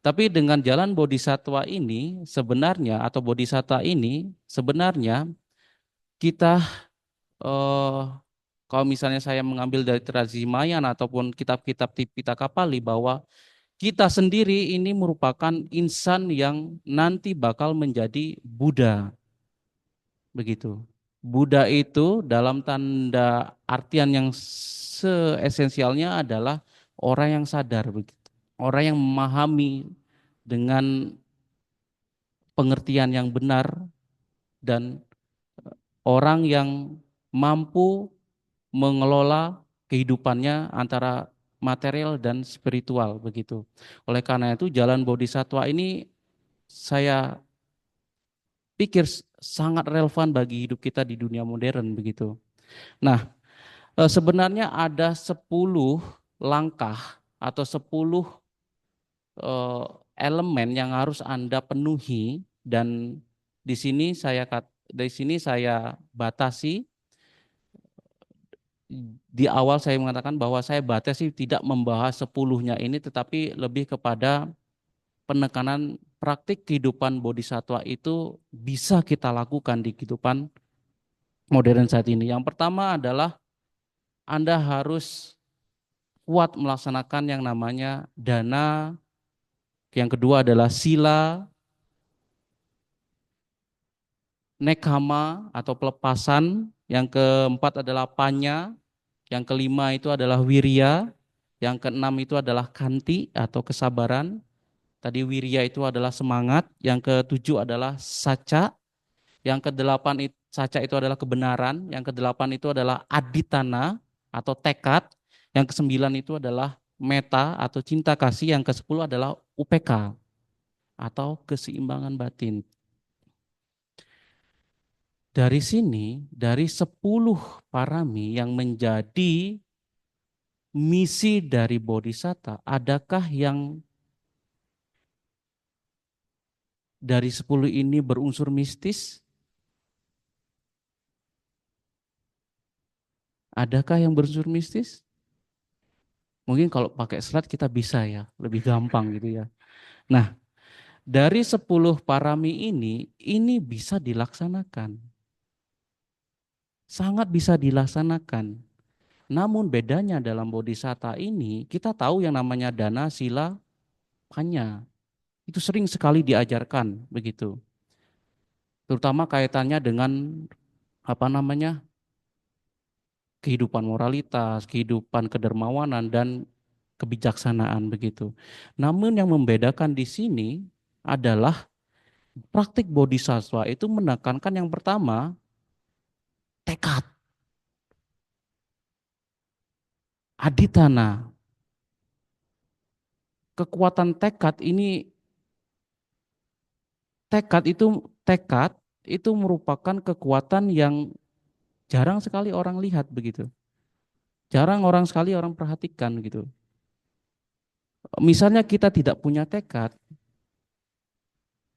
Tapi dengan jalan bodhisattva ini sebenarnya, atau bodhisatta ini sebenarnya kita, eh, kalau misalnya saya mengambil dari Mayan ataupun kitab-kitab Tipitaka Pali, bahwa kita sendiri ini merupakan insan yang nanti bakal menjadi Buddha begitu. Buddha itu dalam tanda artian yang seesensialnya adalah orang yang sadar begitu. Orang yang memahami dengan pengertian yang benar, dan orang yang mampu mengelola kehidupannya antara material dan spiritual begitu. Oleh karena itu jalan bodhisattva ini saya pikir sangat relevan bagi hidup kita di dunia modern begitu. Nah, sebenarnya ada 10 langkah atau 10 eh, elemen yang harus Anda penuhi, dan di sini saya batasi. Di awal saya mengatakan bahwa saya batasi tidak membahas 10-nya ini, tetapi lebih kepada penekanan praktik kehidupan bodhisattva itu bisa kita lakukan di kehidupan modern saat ini. Yang pertama adalah Anda harus kuat melaksanakan yang namanya dana, yang kedua adalah sila, nekama atau pelepasan, yang keempat adalah panya, yang kelima itu adalah wirya, yang keenam itu adalah kanti atau kesabaran. Tadi wirya itu adalah semangat, yang ketujuh adalah saca, yang kedelapan saca itu adalah kebenaran, yang kedelapan itu adalah aditana atau tekad, yang kesembilan itu adalah meta atau cinta kasih, yang kesepuluh adalah UPK atau keseimbangan batin. Dari sini, dari 10 parami yang menjadi misi dari bodhisatta, adakah yang dari 10 ini berunsur mistis? Adakah yang berunsur mistis? Mungkin kalau pakai slide kita bisa ya, lebih gampang gitu ya. Nah, dari 10 parami ini bisa dilaksanakan. Sangat bisa dilaksanakan. Namun bedanya dalam bodhisatta ini, kita tahu yang namanya dana, sila, panya. Itu sering sekali diajarkan begitu. Terutama kaitannya dengan apa namanya? Kehidupan moralitas, kehidupan kedermawanan dan kebijaksanaan begitu. Namun yang membedakan di sini adalah praktik bodhisattva itu menekankan yang pertama tekad, aditana. Kekuatan tekad ini, tekad itu merupakan kekuatan yang jarang sekali orang lihat begitu. Jarang sekali orang perhatikan gitu. Misalnya kita tidak punya tekad,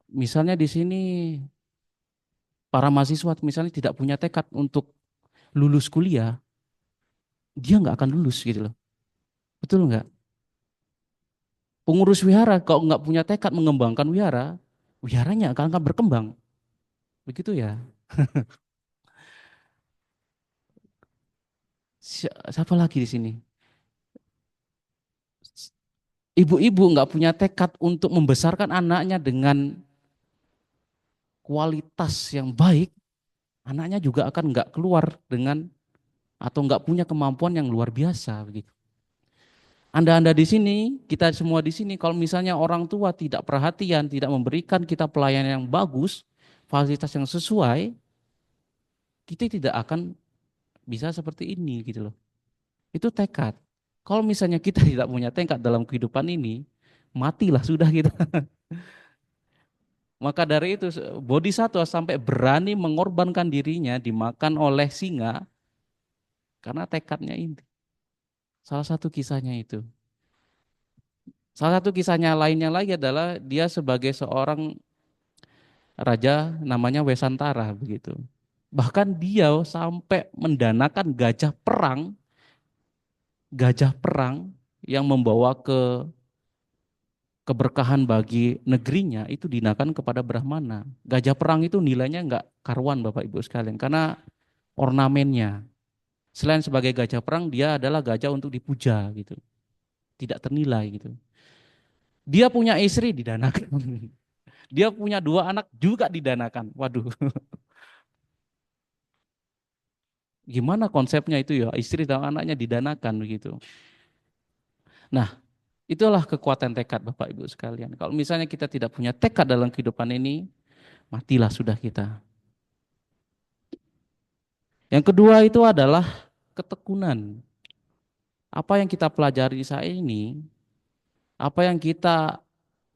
misalnya di sini para mahasiswa misalnya tidak punya tekad untuk lulus kuliah, dia nggak akan lulus gitu loh. Betul nggak? Pengurus wihara kalau nggak punya tekad mengembangkan wihara, wiharanya akan berkembang. Begitu ya. Siapa lagi di sini? Ibu-ibu nggak punya tekad untuk membesarkan anaknya dengan kualitas yang baik, anaknya juga akan nggak keluar dengan atau nggak punya kemampuan yang luar biasa begitu. Anda di sini, kita semua di sini, kalau misalnya orang tua tidak perhatian, tidak memberikan kita pelayanan yang bagus, fasilitas yang sesuai, kita tidak akan bisa seperti ini gitu loh. Itu tekad. Kalau misalnya kita tidak punya tekad dalam kehidupan ini, matilah sudah kita. Maka dari itu Bodhisattva sampai berani mengorbankan dirinya dimakan oleh singa karena tekadnya ini. Salah satu kisahnya itu. Salah satu kisahnya lainnya lagi adalah dia sebagai seorang raja namanya Wesantara begitu. Bahkan dia sampai mendanakan gajah perang yang membawa keberkahan bagi negerinya itu dinakan kepada Brahmana. Gajah perang itu nilainya nggak karuan Bapak Ibu sekalian karena ornamennya. Selain sebagai gajah perang, dia adalah gajah untuk dipuja gitu. Tidak ternilai gitu. Dia punya istri didanakan. Dia punya dua anak juga didanakan. Waduh, gimana konsepnya itu ya? Istri dan anaknya didanakan begitu. Nah, itulah kekuatan tekad Bapak Ibu sekalian. Kalau misalnya kita tidak punya tekad dalam kehidupan ini, matilah sudah kita. Yang kedua itu adalah ketekunan. Apa yang kita pelajari saat ini, apa yang kita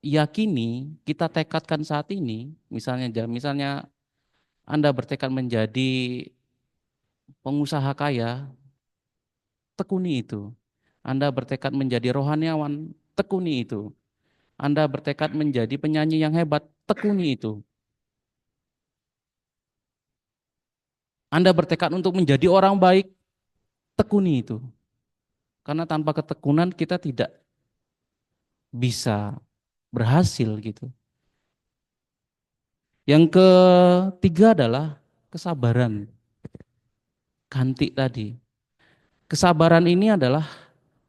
yakini, kita tekadkan saat ini, misalnya Anda bertekad menjadi pengusaha kaya, tekuni itu. Anda bertekad menjadi rohaniawan, tekuni itu. Anda bertekad menjadi penyanyi yang hebat, tekuni itu. Anda bertekad untuk menjadi orang baik, tekuni itu. Karena tanpa ketekunan kita tidak bisa berhasil gitu. Yang ketiga adalah kesabaran. Ganti tadi. Kesabaran ini adalah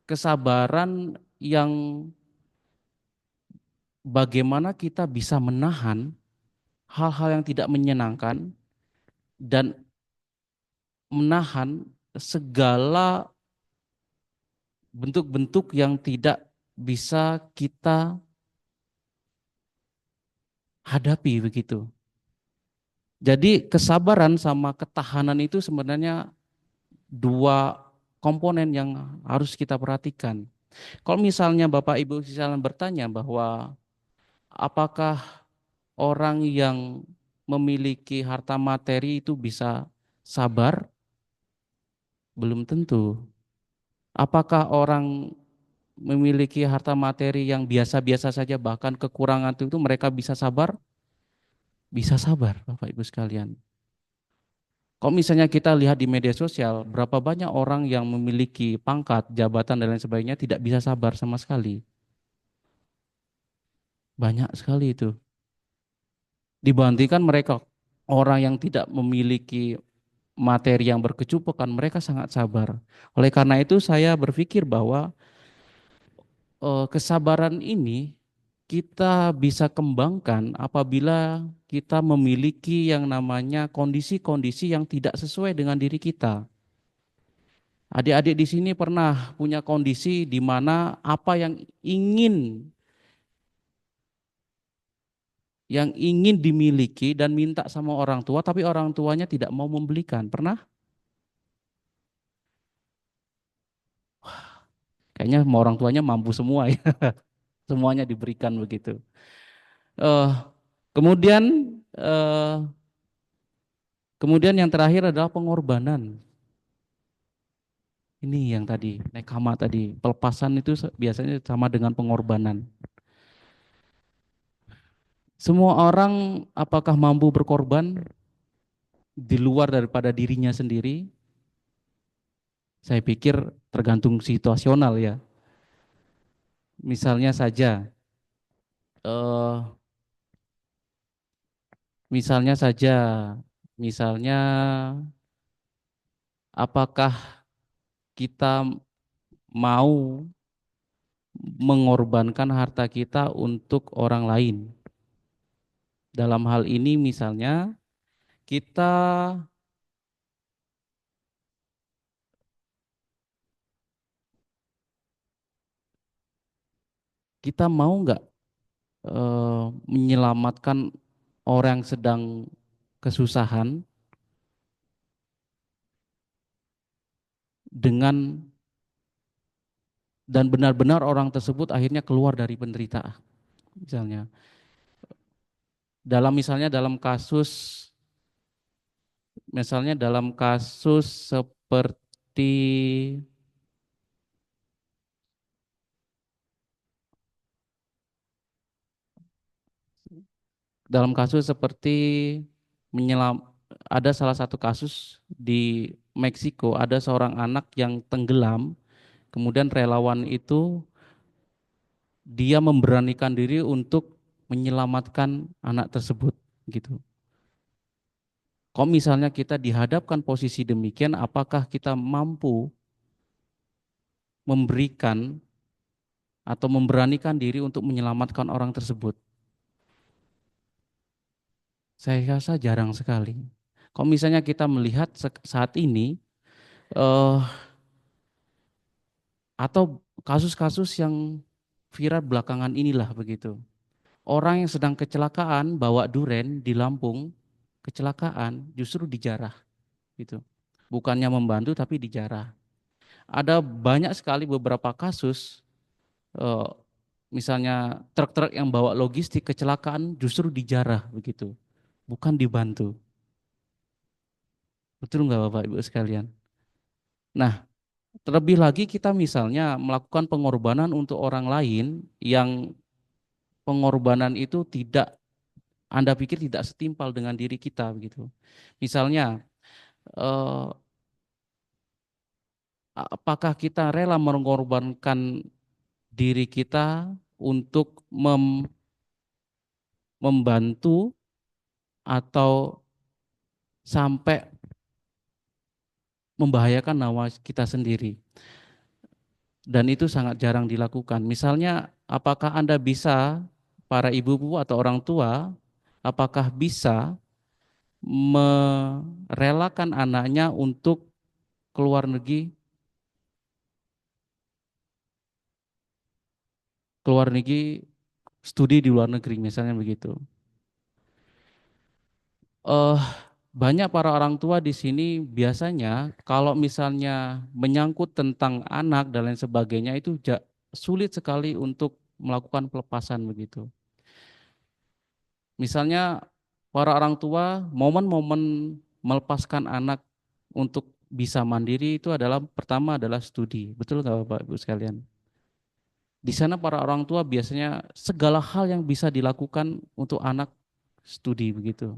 kesabaran yang bagaimana kita bisa menahan hal-hal yang tidak menyenangkan dan menahan segala bentuk-bentuk yang tidak bisa kita hadapi begitu. Jadi kesabaran sama ketahanan itu sebenarnya dua komponen yang harus kita perhatikan. Kalau misalnya Bapak Ibu sekalian bertanya bahwa apakah orang yang memiliki harta materi itu bisa sabar? Belum tentu. Apakah orang memiliki harta materi yang biasa-biasa saja bahkan kekurangan itu mereka bisa sabar? Bisa sabar Bapak Ibu sekalian. Kalau misalnya kita lihat di media sosial, berapa banyak orang yang memiliki pangkat, jabatan dan lain sebagainya tidak bisa sabar sama sekali. Banyak sekali itu. Dibandingkan mereka orang yang tidak memiliki materi yang berkecukupan, mereka sangat sabar. Oleh karena itu saya berpikir bahwa kesabaran ini kita bisa kembangkan apabila kita memiliki yang namanya kondisi-kondisi yang tidak sesuai dengan diri kita. Adik-adik di sini pernah punya kondisi di mana apa yang ingin dimiliki dan minta sama orang tua tapi orang tuanya tidak mau membelikan. Pernah? Kayaknya semua orang tuanya mampu semua ya. Semuanya diberikan begitu. Eh, kemudian eh, kemudian yang terakhir adalah pengorbanan. Ini yang tadi, nekama tadi, pelepasan itu biasanya sama dengan pengorbanan. Semua orang apakah mampu berkorban di luar daripada dirinya sendiri? Saya pikir tergantung situasional ya. Misalnya saja, eh, misalnya saja, misalnya apakah kita mau mengorbankan harta kita untuk orang lain? Dalam hal ini misalnya kita kita mau nggak menyelamatkan orang yang sedang kesusahan dengan dan benar-benar orang tersebut akhirnya keluar dari penderitaan misalnya. misalnya dalam kasus seperti menyelam ada salah satu kasus di Meksiko, ada seorang anak yang tenggelam, kemudian relawan itu dia memberanikan diri untuk menyelamatkan anak tersebut gitu. Kalau misalnya kita dihadapkan posisi demikian, apakah kita mampu memberikan atau memberanikan diri untuk menyelamatkan orang tersebut? Saya rasa jarang sekali. Kalau misalnya kita melihat saat ini, eh, atau kasus-kasus yang viral belakangan inilah begitu. Orang yang sedang kecelakaan bawa duren di Lampung, kecelakaan justru dijarah gitu. Bukannya membantu tapi dijarah. Ada banyak sekali beberapa kasus, eh, misalnya truk-truk yang bawa logistik kecelakaan justru dijarah begitu, bukan dibantu. Betul nggak Bapak Ibu sekalian? Nah, terlebih lagi kita misalnya melakukan pengorbanan untuk orang lain yang pengorbanan itu tidak Anda pikir tidak setimpal dengan diri kita begitu. Misalnya, eh, apakah kita rela mengorbankan diri kita untuk membantu atau sampai membahayakan nyawa kita sendiri? Dan itu sangat jarang dilakukan. Misalnya, apakah Anda bisa, para ibu-ibu atau orang tua, apakah bisa merelakan anaknya untuk keluar negeri, keluar negeri studi di luar negeri misalnya begitu. Eh Banyak para orang tua di sini biasanya kalau misalnya menyangkut tentang anak dan lain sebagainya itu sulit sekali untuk melakukan pelepasan begitu. Misalnya para orang tua momen-momen melepaskan anak untuk bisa mandiri itu adalah pertama adalah studi. Betul nggak Bapak Ibu sekalian? Di sana para orang tua biasanya segala hal yang bisa dilakukan untuk anak studi begitu.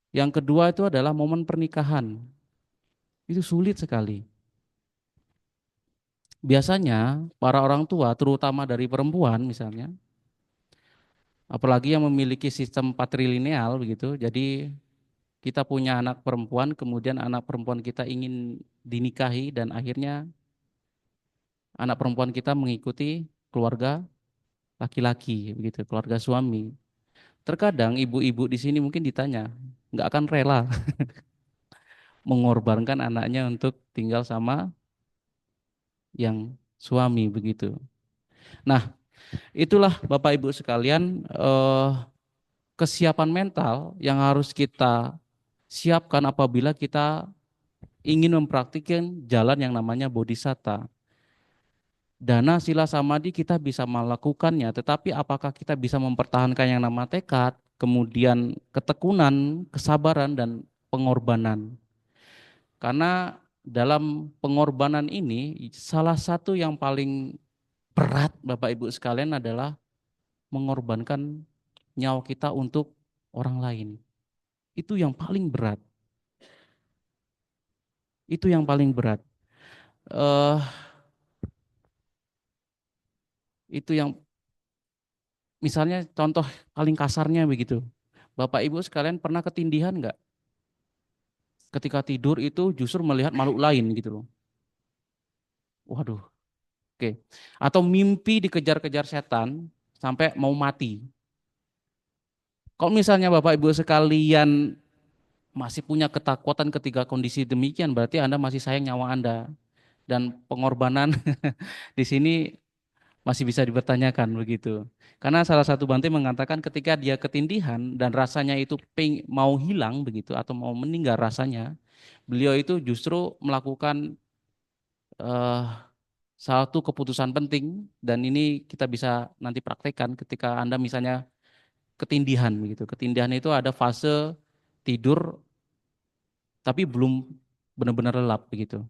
Yang kedua itu adalah momen pernikahan. Itu sulit sekali. Biasanya para orang tua, terutama dari perempuan misalnya, apalagi yang memiliki sistem patrilineal begitu, jadi kita punya anak perempuan, kemudian anak perempuan kita ingin dinikahi dan akhirnya anak perempuan kita mengikuti keluarga laki-laki begitu, keluarga suami. Terkadang ibu-ibu di sini mungkin ditanya, nggak akan rela mengorbankan anaknya untuk tinggal sama yang suami begitu. Nah, itulah Bapak Ibu sekalian, kesiapan mental yang harus kita siapkan apabila kita ingin mempraktikkan jalan yang namanya bodhisatta. Dana sila samadhi kita bisa melakukannya, tetapi apakah kita bisa mempertahankan yang nama tekad, kemudian ketekunan, kesabaran, dan pengorbanan. Karena dalam pengorbanan ini, salah satu yang paling berat Bapak Ibu sekalian adalah mengorbankan nyawa kita untuk orang lain. Itu yang paling berat. Itu yang paling berat. eh itu yang misalnya contoh paling kasarnya begitu. Bapak Ibu sekalian pernah ketindihan nggak? Ketika tidur itu justru melihat makhluk lain gitu loh. Waduh, oke. Atau mimpi dikejar-kejar setan sampai mau mati. Kalau misalnya Bapak Ibu sekalian masih punya ketakutan ketika kondisi demikian, berarti Anda masih sayang nyawa Anda. Dan pengorbanan di sini masih bisa dipertanyakan begitu. Karena salah satu Bante mengatakan ketika dia ketindihan dan rasanya itu mau hilang begitu atau mau meninggal rasanya, beliau itu justru melakukan eh, satu keputusan penting dan ini kita bisa nanti praktekkan ketika Anda misalnya ketindihan begitu. Ketindihan itu ada fase tidur tapi belum benar-benar lelap begitu.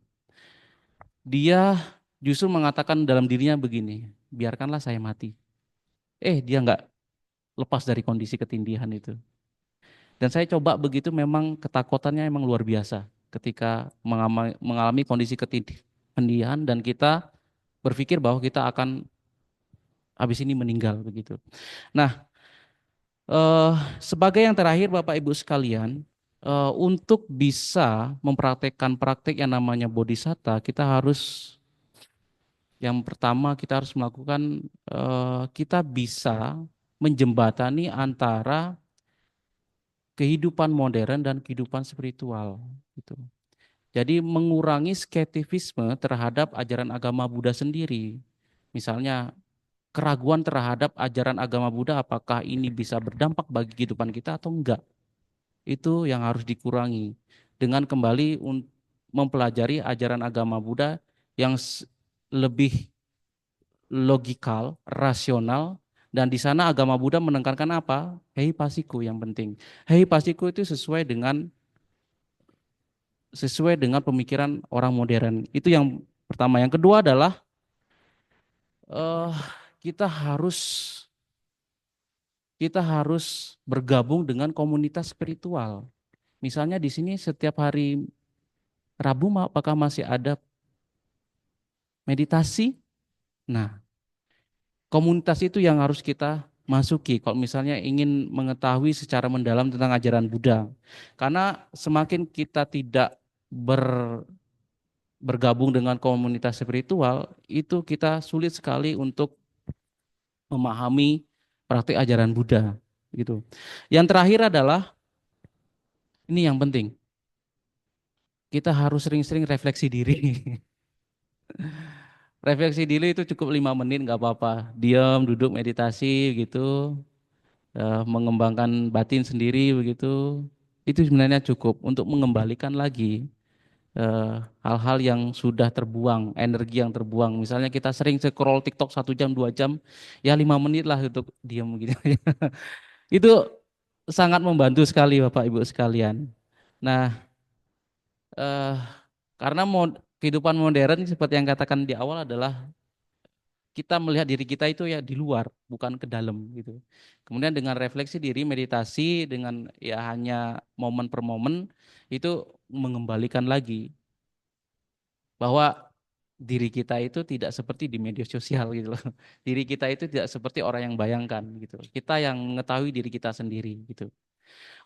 Dia justru mengatakan dalam dirinya begini, biarkanlah saya mati. Dia nggak lepas dari kondisi ketindihan itu. Dan saya coba begitu, memang ketakutannya memang luar biasa ketika mengalami kondisi ketindihan dan kita berpikir bahwa kita akan habis ini meninggal begitu. Nah, sebagai yang terakhir Bapak Ibu sekalian, untuk bisa mempraktekkan praktek yang namanya bodhisatta, kita harus, yang pertama kita harus melakukan, kita bisa menjembatani antara kehidupan modern dan kehidupan spiritual gitu. Jadi mengurangi skeptisisme terhadap ajaran agama Buddha sendiri. Misalnya keraguan terhadap ajaran agama Buddha, apakah ini bisa berdampak bagi kehidupan kita atau enggak. Itu yang harus dikurangi dengan kembali mempelajari ajaran agama Buddha yang lebih logikal, rasional, dan di sana agama Buddha menekankan apa? Hei pasiku yang penting. Hei pasiku itu sesuai dengan pemikiran orang modern. Itu yang pertama. Yang kedua adalah eh, kita harus kita harus bergabung dengan komunitas spiritual. Misalnya di sini setiap hari Rabu apakah masih ada meditasi? Nah, komunitas itu yang harus kita masuki kalau misalnya ingin mengetahui secara mendalam tentang ajaran Buddha. Karena semakin kita tidak bergabung dengan komunitas spiritual, itu kita sulit sekali untuk memahami praktik ajaran Buddha gitu. Yang terakhir adalah ini yang penting. Kita harus sering-sering refleksi diri. Refleksi diri itu cukup 5 menit nggak apa-apa. Diam, duduk, meditasi gitu, mengembangkan batin sendiri begitu. Itu sebenarnya cukup untuk mengembalikan lagi hal-hal yang sudah terbuang, energi yang terbuang. Misalnya kita sering scroll TikTok 1 jam, 2 jam, ya 5 menit lah untuk diam gitu. Itu sangat membantu sekali Bapak Ibu sekalian. Nah, eh, karena kehidupan modern seperti yang katakan di awal adalah kita melihat diri kita itu ya di luar, bukan ke dalam gitu. Kemudian dengan refleksi diri, meditasi dengan ya hanya momen per momen itu mengembalikan lagi bahwa diri kita itu tidak seperti di media sosial gitu loh. Diri kita itu tidak seperti orang yang bayangkan gitu. Kita yang mengetahui diri kita sendiri gitu.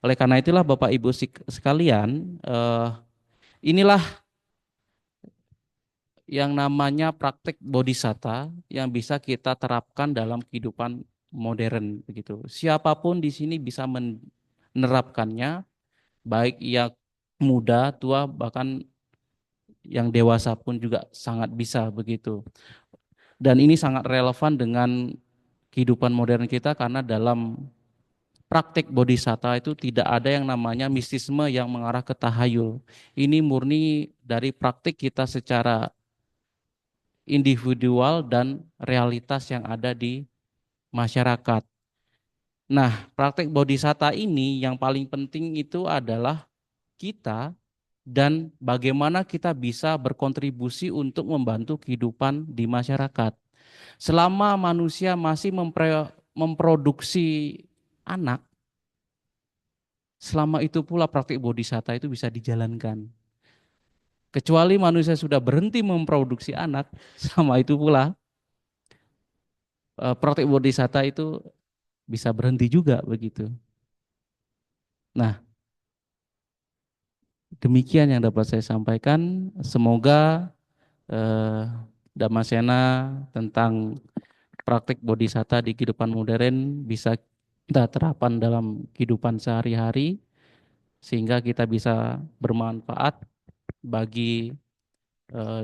Oleh karena itulah Bapak Ibu sekalian, inilah yang namanya praktek bodhisatta yang bisa kita terapkan dalam kehidupan modern begitu. Siapapun di sini bisa menerapkannya, baik yang muda, tua, bahkan yang dewasa pun juga sangat bisa begitu. Dan ini sangat relevan dengan kehidupan modern kita karena dalam praktik bodhisatta itu tidak ada yang namanya mistisme yang mengarah ke tahayul. Ini murni dari praktik kita secara individual dan realitas yang ada di masyarakat. Nah, praktik bodhisatta ini yang paling penting itu adalah kita dan bagaimana kita bisa berkontribusi untuk membantu kehidupan di masyarakat. Selama manusia masih memproduksi anak, selama itu pula praktik bodhisatta itu bisa dijalankan. Kecuali manusia sudah berhenti memproduksi anak, selama itu pula praktik bodhisatta itu bisa berhenti juga begitu. Nah, demikian yang dapat saya sampaikan. Semoga eh, Damasena tentang praktik bodhisatta di kehidupan modern bisa kita terapkan dalam kehidupan sehari-hari sehingga kita bisa bermanfaat bagi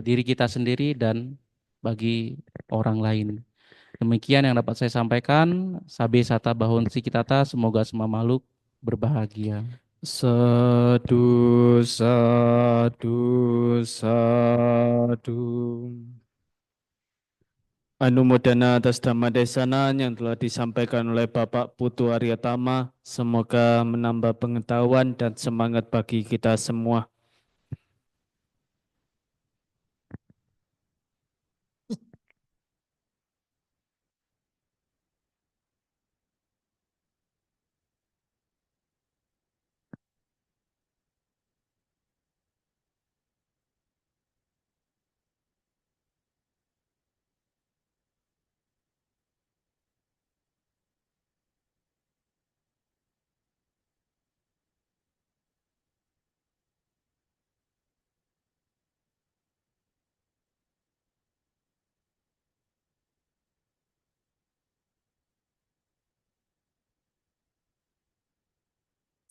diri kita sendiri dan bagi orang lain. Demikian yang dapat saya sampaikan. Sabe sata bahun sikitata, semoga semua makhluk berbahagia. Sadu, sadu, sadu. Anumodana atas dhamma desana yang telah disampaikan oleh Bapak Putu Aryatama. Semoga menambah pengetahuan dan semangat bagi kita semua.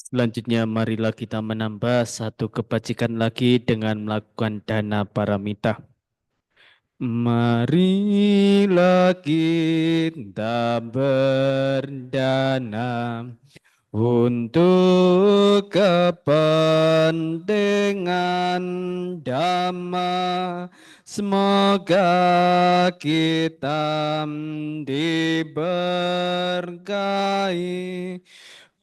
Selanjutnya marilah kita menambah satu kebajikan lagi dengan melakukan dana paramita. Marilah kita berdana untuk kepentingan dhamma. Semoga kita diberkahi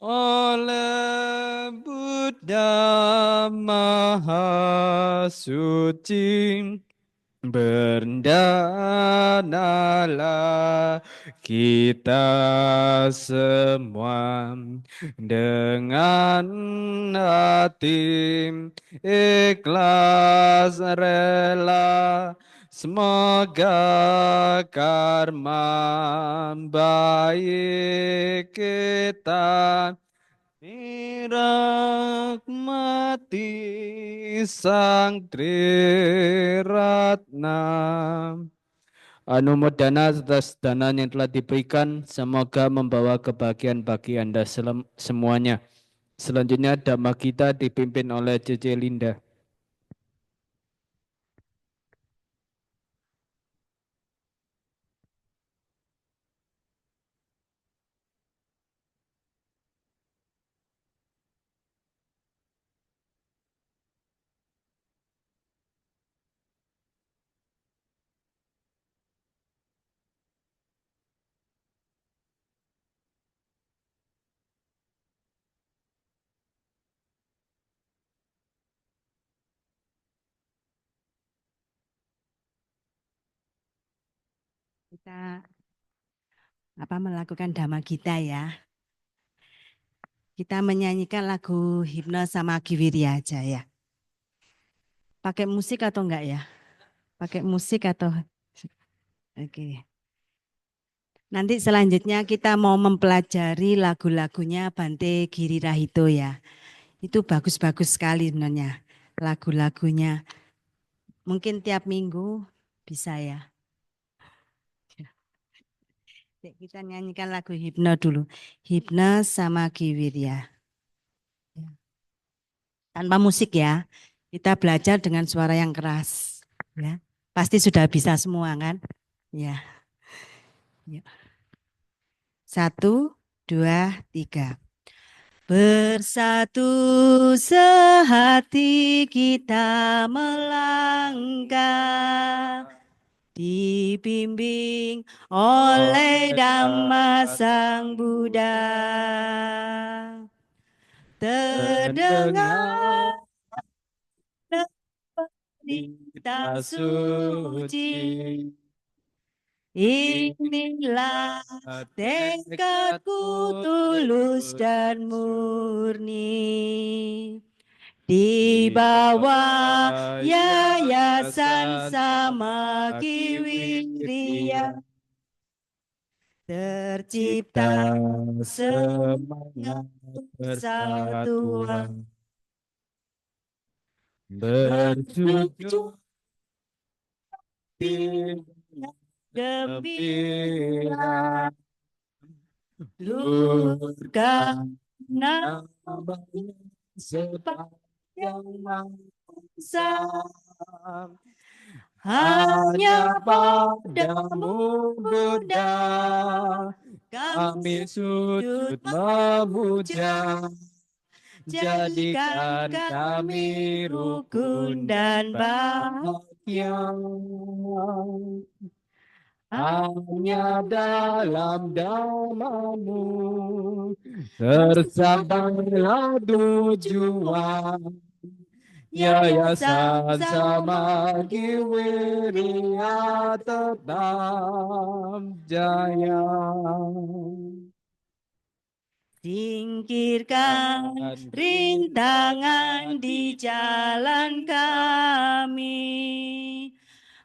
oleh Buddha Maha Suci. Berdanalah kita semua dengan hati ikhlas rela. Semoga karma baik kita dirahmati Sang Triratna. Anumodana atas dana yang telah diberikan, semoga membawa kebahagiaan bagi Anda semuanya. Selanjutnya Dhamma kita dipimpin oleh Cece Linda. Kita melakukan dhamma kita ya. Kita menyanyikan lagu Hipna sama Kiwirya aja ya. Pakai musik atau enggak ya? Pakai musik atau oke. Nanti selanjutnya kita mau mempelajari lagu-lagunya Bante Giri Rahito ya. Itu bagus-bagus sekali sebenarnya lagu-lagunya. Mungkin tiap minggu bisa ya. Kita nyanyikan lagu Hipna dulu. Hipna sama Kiwirya. Tanpa musik ya. Kita belajar dengan suara yang keras. Ya. Pasti sudah bisa semua kan? Ya. Ya. 1, 2, 3. Bersatu sehati kita melangkah, dibimbing oleh Dhamma Sang Buddha. Terdengar berita suci, inilah tekadku tulus dan murni. Di bawah yayasan Samaki Wirya tercipta semangat persatuan, berjunjung gembira, luruskan namanya sepanjang masa. Hanya padamu Buddha kami sujud memuja, jadikan kami rukun dan bahagia. hanya dalam namamu tersampailah tujuan. Yayasan Samagi Wiria tetap jaya. Singkirkan rintangan di jalan kami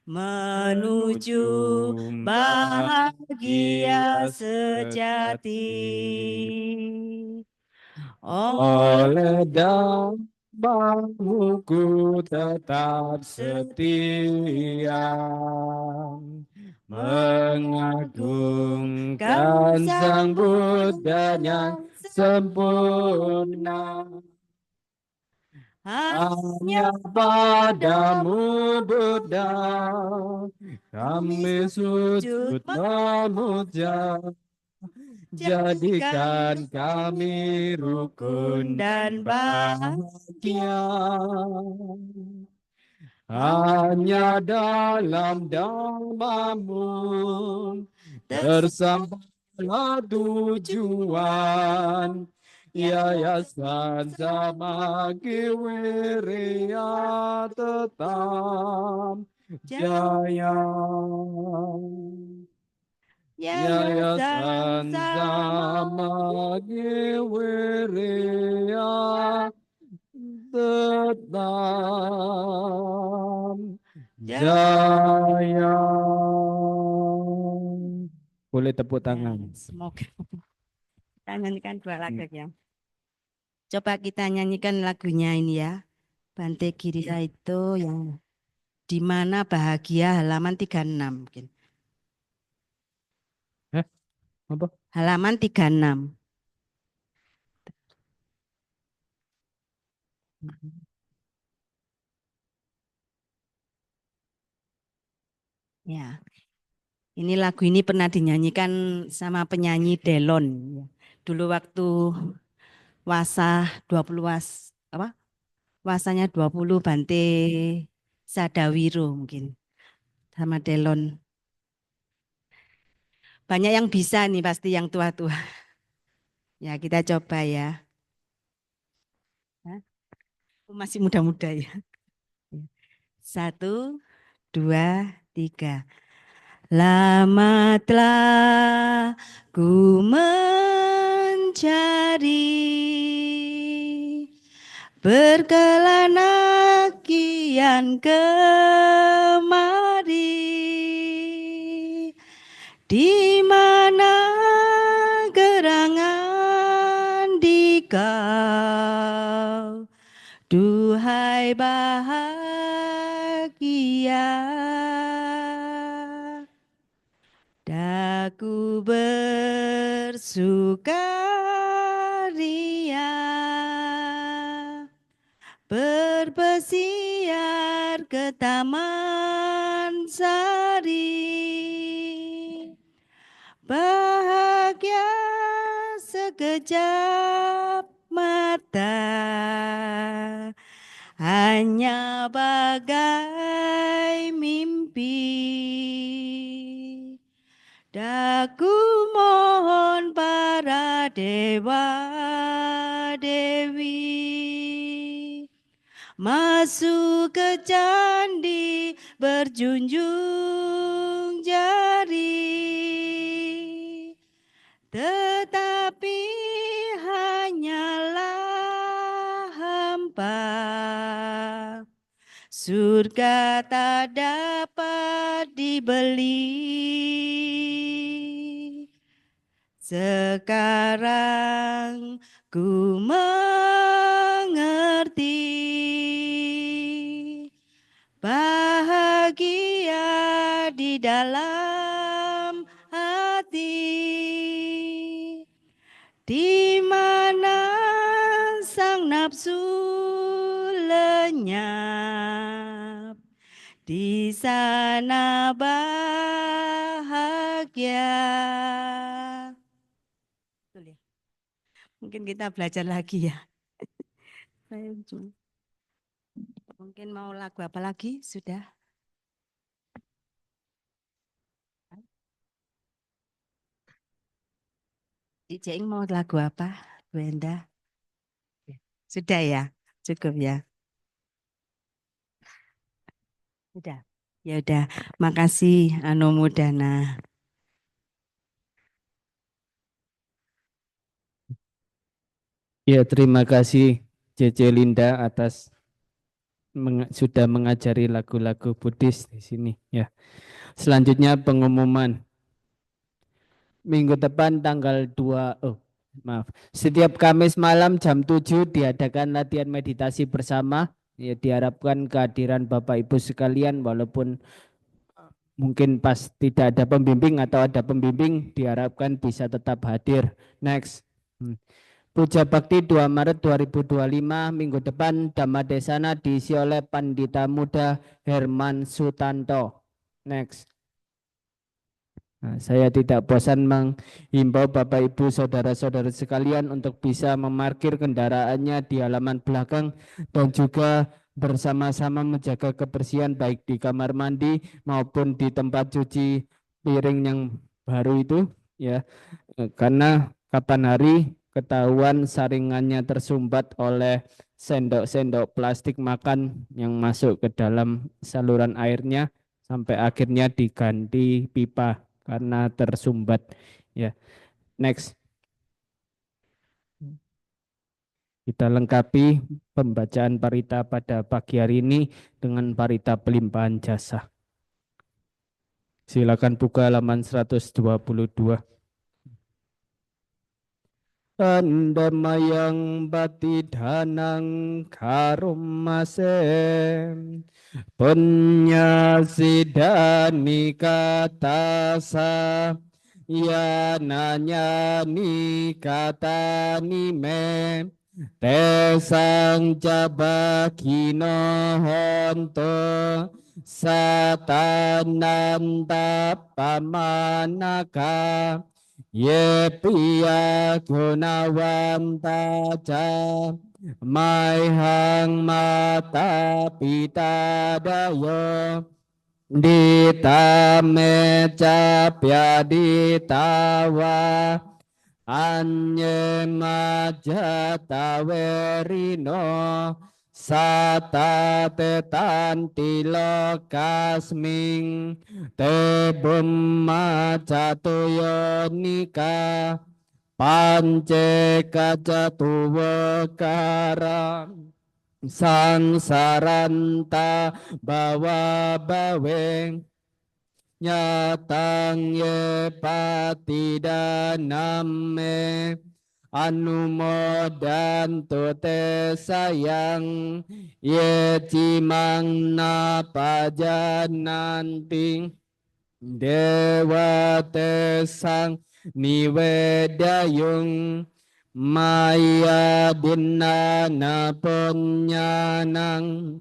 menuju bahagia sejati. Oleh namamu ku tetap setia, mengagungkan Sang Buddha yang sempurna. Hanya padamu Buddha kami sujud memuja. Jadikan kami rukun dan bahagia. Hanya dalam namamu tersampailah tujuan. Yayasan Samagi Wiria tetap jaya. Yayasan Samagi Wiria tetap jaya. Boleh tepuk tangan. Semoga kita nyanyikan dua lagu ya. Coba kita nyanyikan lagunya ini ya. Bante Girisa itu yang di mana bahagia halaman 36 mungkin. Apa? Halaman 36. Ya. Ini lagu ini pernah dinyanyikan sama penyanyi Delon. Dulu waktu wasa 20 wasanya 20 Bante Sadawiro mungkin sama Delon. Banyak yang bisa nih pasti yang tua-tua. Ya kita coba ya. Hah? Masih muda-muda ya. 1, 2, 3. Lama telah ku mencari berkelana kian kemari, di mana gerangan di kau, duhai bahagia. Daku bersukaria, berpesiar ke taman sari, bahagia sekejap mata, hanya bagai mimpi. Daku mohon para dewa dewi masuk ke candi berjunjung jari, tetapi hanyalah hampa, surga tak dapat dibeli. Sekarang ku mengerti, bahagia di dalam hati, di mana sang nafsu lenyap, di sana bahagia. Betul ya? Mungkin kita belajar lagi ya. Mungkin mau lagu apa lagi? Sudah? Cik mau lagu apa, Bu Enda? Sudah ya, cukup ya. Sudah. Ya udah, makasih Anu Mudana. Ya, terima kasih Cece Linda atas sudah mengajari lagu-lagu Buddhis di sini ya. Selanjutnya pengumuman. Minggu depan tanggal 2, maaf. Setiap Kamis malam jam 7 diadakan latihan meditasi bersama. Ya, diharapkan kehadiran Bapak Ibu sekalian walaupun mungkin pas tidak ada pembimbing atau ada pembimbing diharapkan bisa tetap hadir. Next. Puja Bakti 2 Maret 2025 minggu depan Dhamma Desana diisi oleh Pandita Muda Herman Sutanto. Next. Nah, saya tidak bosan menghimbau Bapak Ibu saudara-saudara sekalian untuk bisa memarkir kendaraannya di halaman belakang dan juga bersama-sama menjaga kebersihan baik di kamar mandi maupun di tempat cuci piring yang baru itu ya. Karena kapan hari ketahuan saringannya tersumbat oleh sendok-sendok plastik makan yang masuk ke dalam saluran airnya sampai akhirnya diganti pipa karena tersumbat ya. Next, kita lengkapi pembacaan parita pada pagi hari ini dengan parita pelimpahan jasa. Silakan buka halaman 122. Andamayang batidhanang karumasem punya sidani katasa ya nanya ni kata ni me tesang jabakino honto satananda pamanaka ye piya gunawanta ca mai hang mata pita dayo dita meca pyaditawa anye majata werino sata tetanti lokasming te bumma catuyonika pance kacatuwekara sangsaranta bawa baweng nyatang ye patidaname anumodantu te sayang ye cimang napajananting dewa te sang niwedayung maya dinana punyanang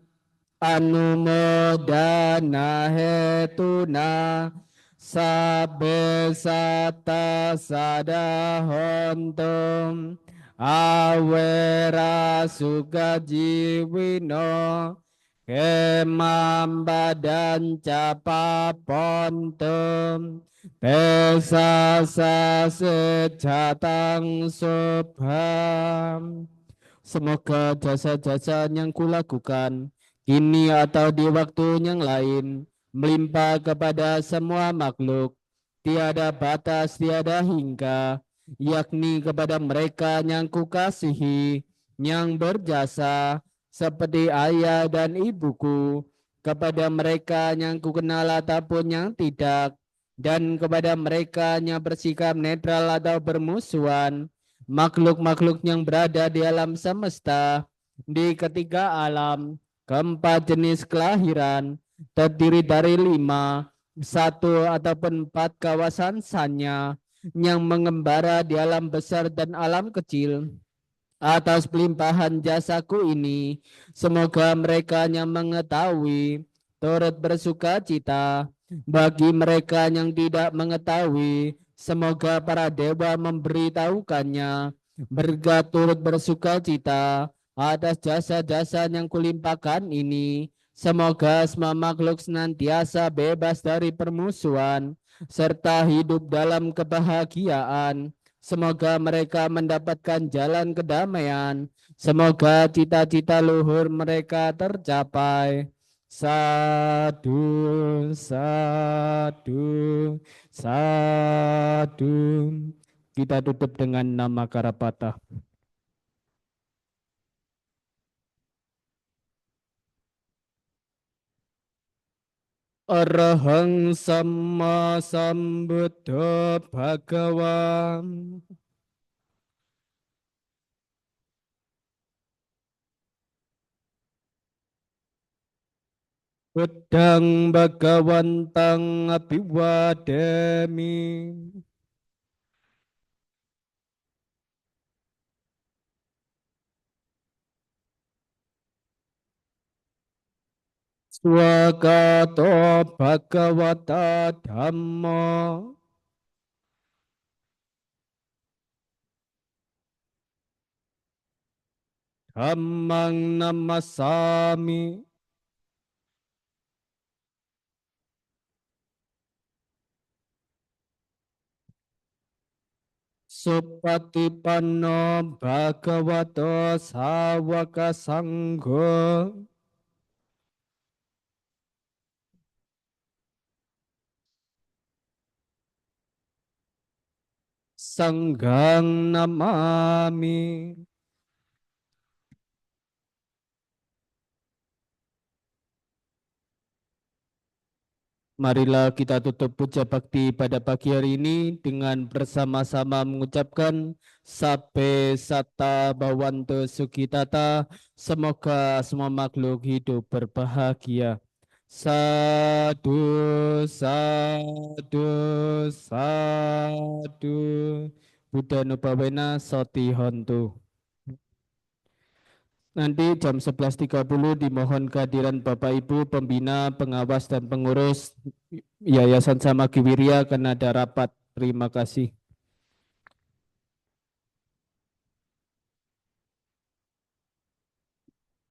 anumodana hetuna sabbe sata sadahontum awera sugajiwino kemam badan capapontum pesa sejatang subham. Semoga jasa-jasa yang kulakukan kini atau di waktu yang lain melimpah kepada semua makhluk, tiada batas, tiada hingga, yakni kepada mereka yang kukasihi, yang berjasa seperti ayah dan ibuku, kepada mereka yang kukenal ataupun yang tidak, dan kepada mereka yang bersikap netral atau bermusuhan, makhluk-makhluk yang berada di alam semesta, di ketiga alam, keempat jenis kelahiran, terdiri dari 5, 1 ataupun 4 kawasan sanya yang mengembara di alam besar dan alam kecil. Atas pelimpahan jasaku ini, semoga mereka yang mengetahui turut bersuka cita. Bagi mereka yang tidak mengetahui, semoga para dewa memberitahukannya. Bergat turut bersuka cita atas jasa-jasa yang kulimpahkan ini. Semoga semua makhluk senantiasa bebas dari permusuhan serta hidup dalam kebahagiaan. Semoga mereka mendapatkan jalan kedamaian. Semoga cita-cita luhur mereka tercapai. Sadu, sadu, sadu. Kita tutup dengan nama Karapata. Arahang Sama Sambuddha Bhagawa. Buddhang Bhagawantang Abhiwadami. Swagato Bhagavata Dhamma. Dhammang Namasami. Supatipanno Bhagavato Sawaka Sangho. Sanghang Namami. Marilah kita tutup puja bakti pada pagi hari ini dengan bersama-sama mengucapkan Sabe Sata Bhawantu Sukhitata. Semoga semua makhluk hidup berbahagia. Sadu, sadu, sadu. Buddha Nupawena Soti Hontu. Nanti jam 11.30 dimohon kehadiran Bapak Ibu pembina, pengawas dan pengurus Yayasan Samaki Wirya karena ada rapat. Terima kasih.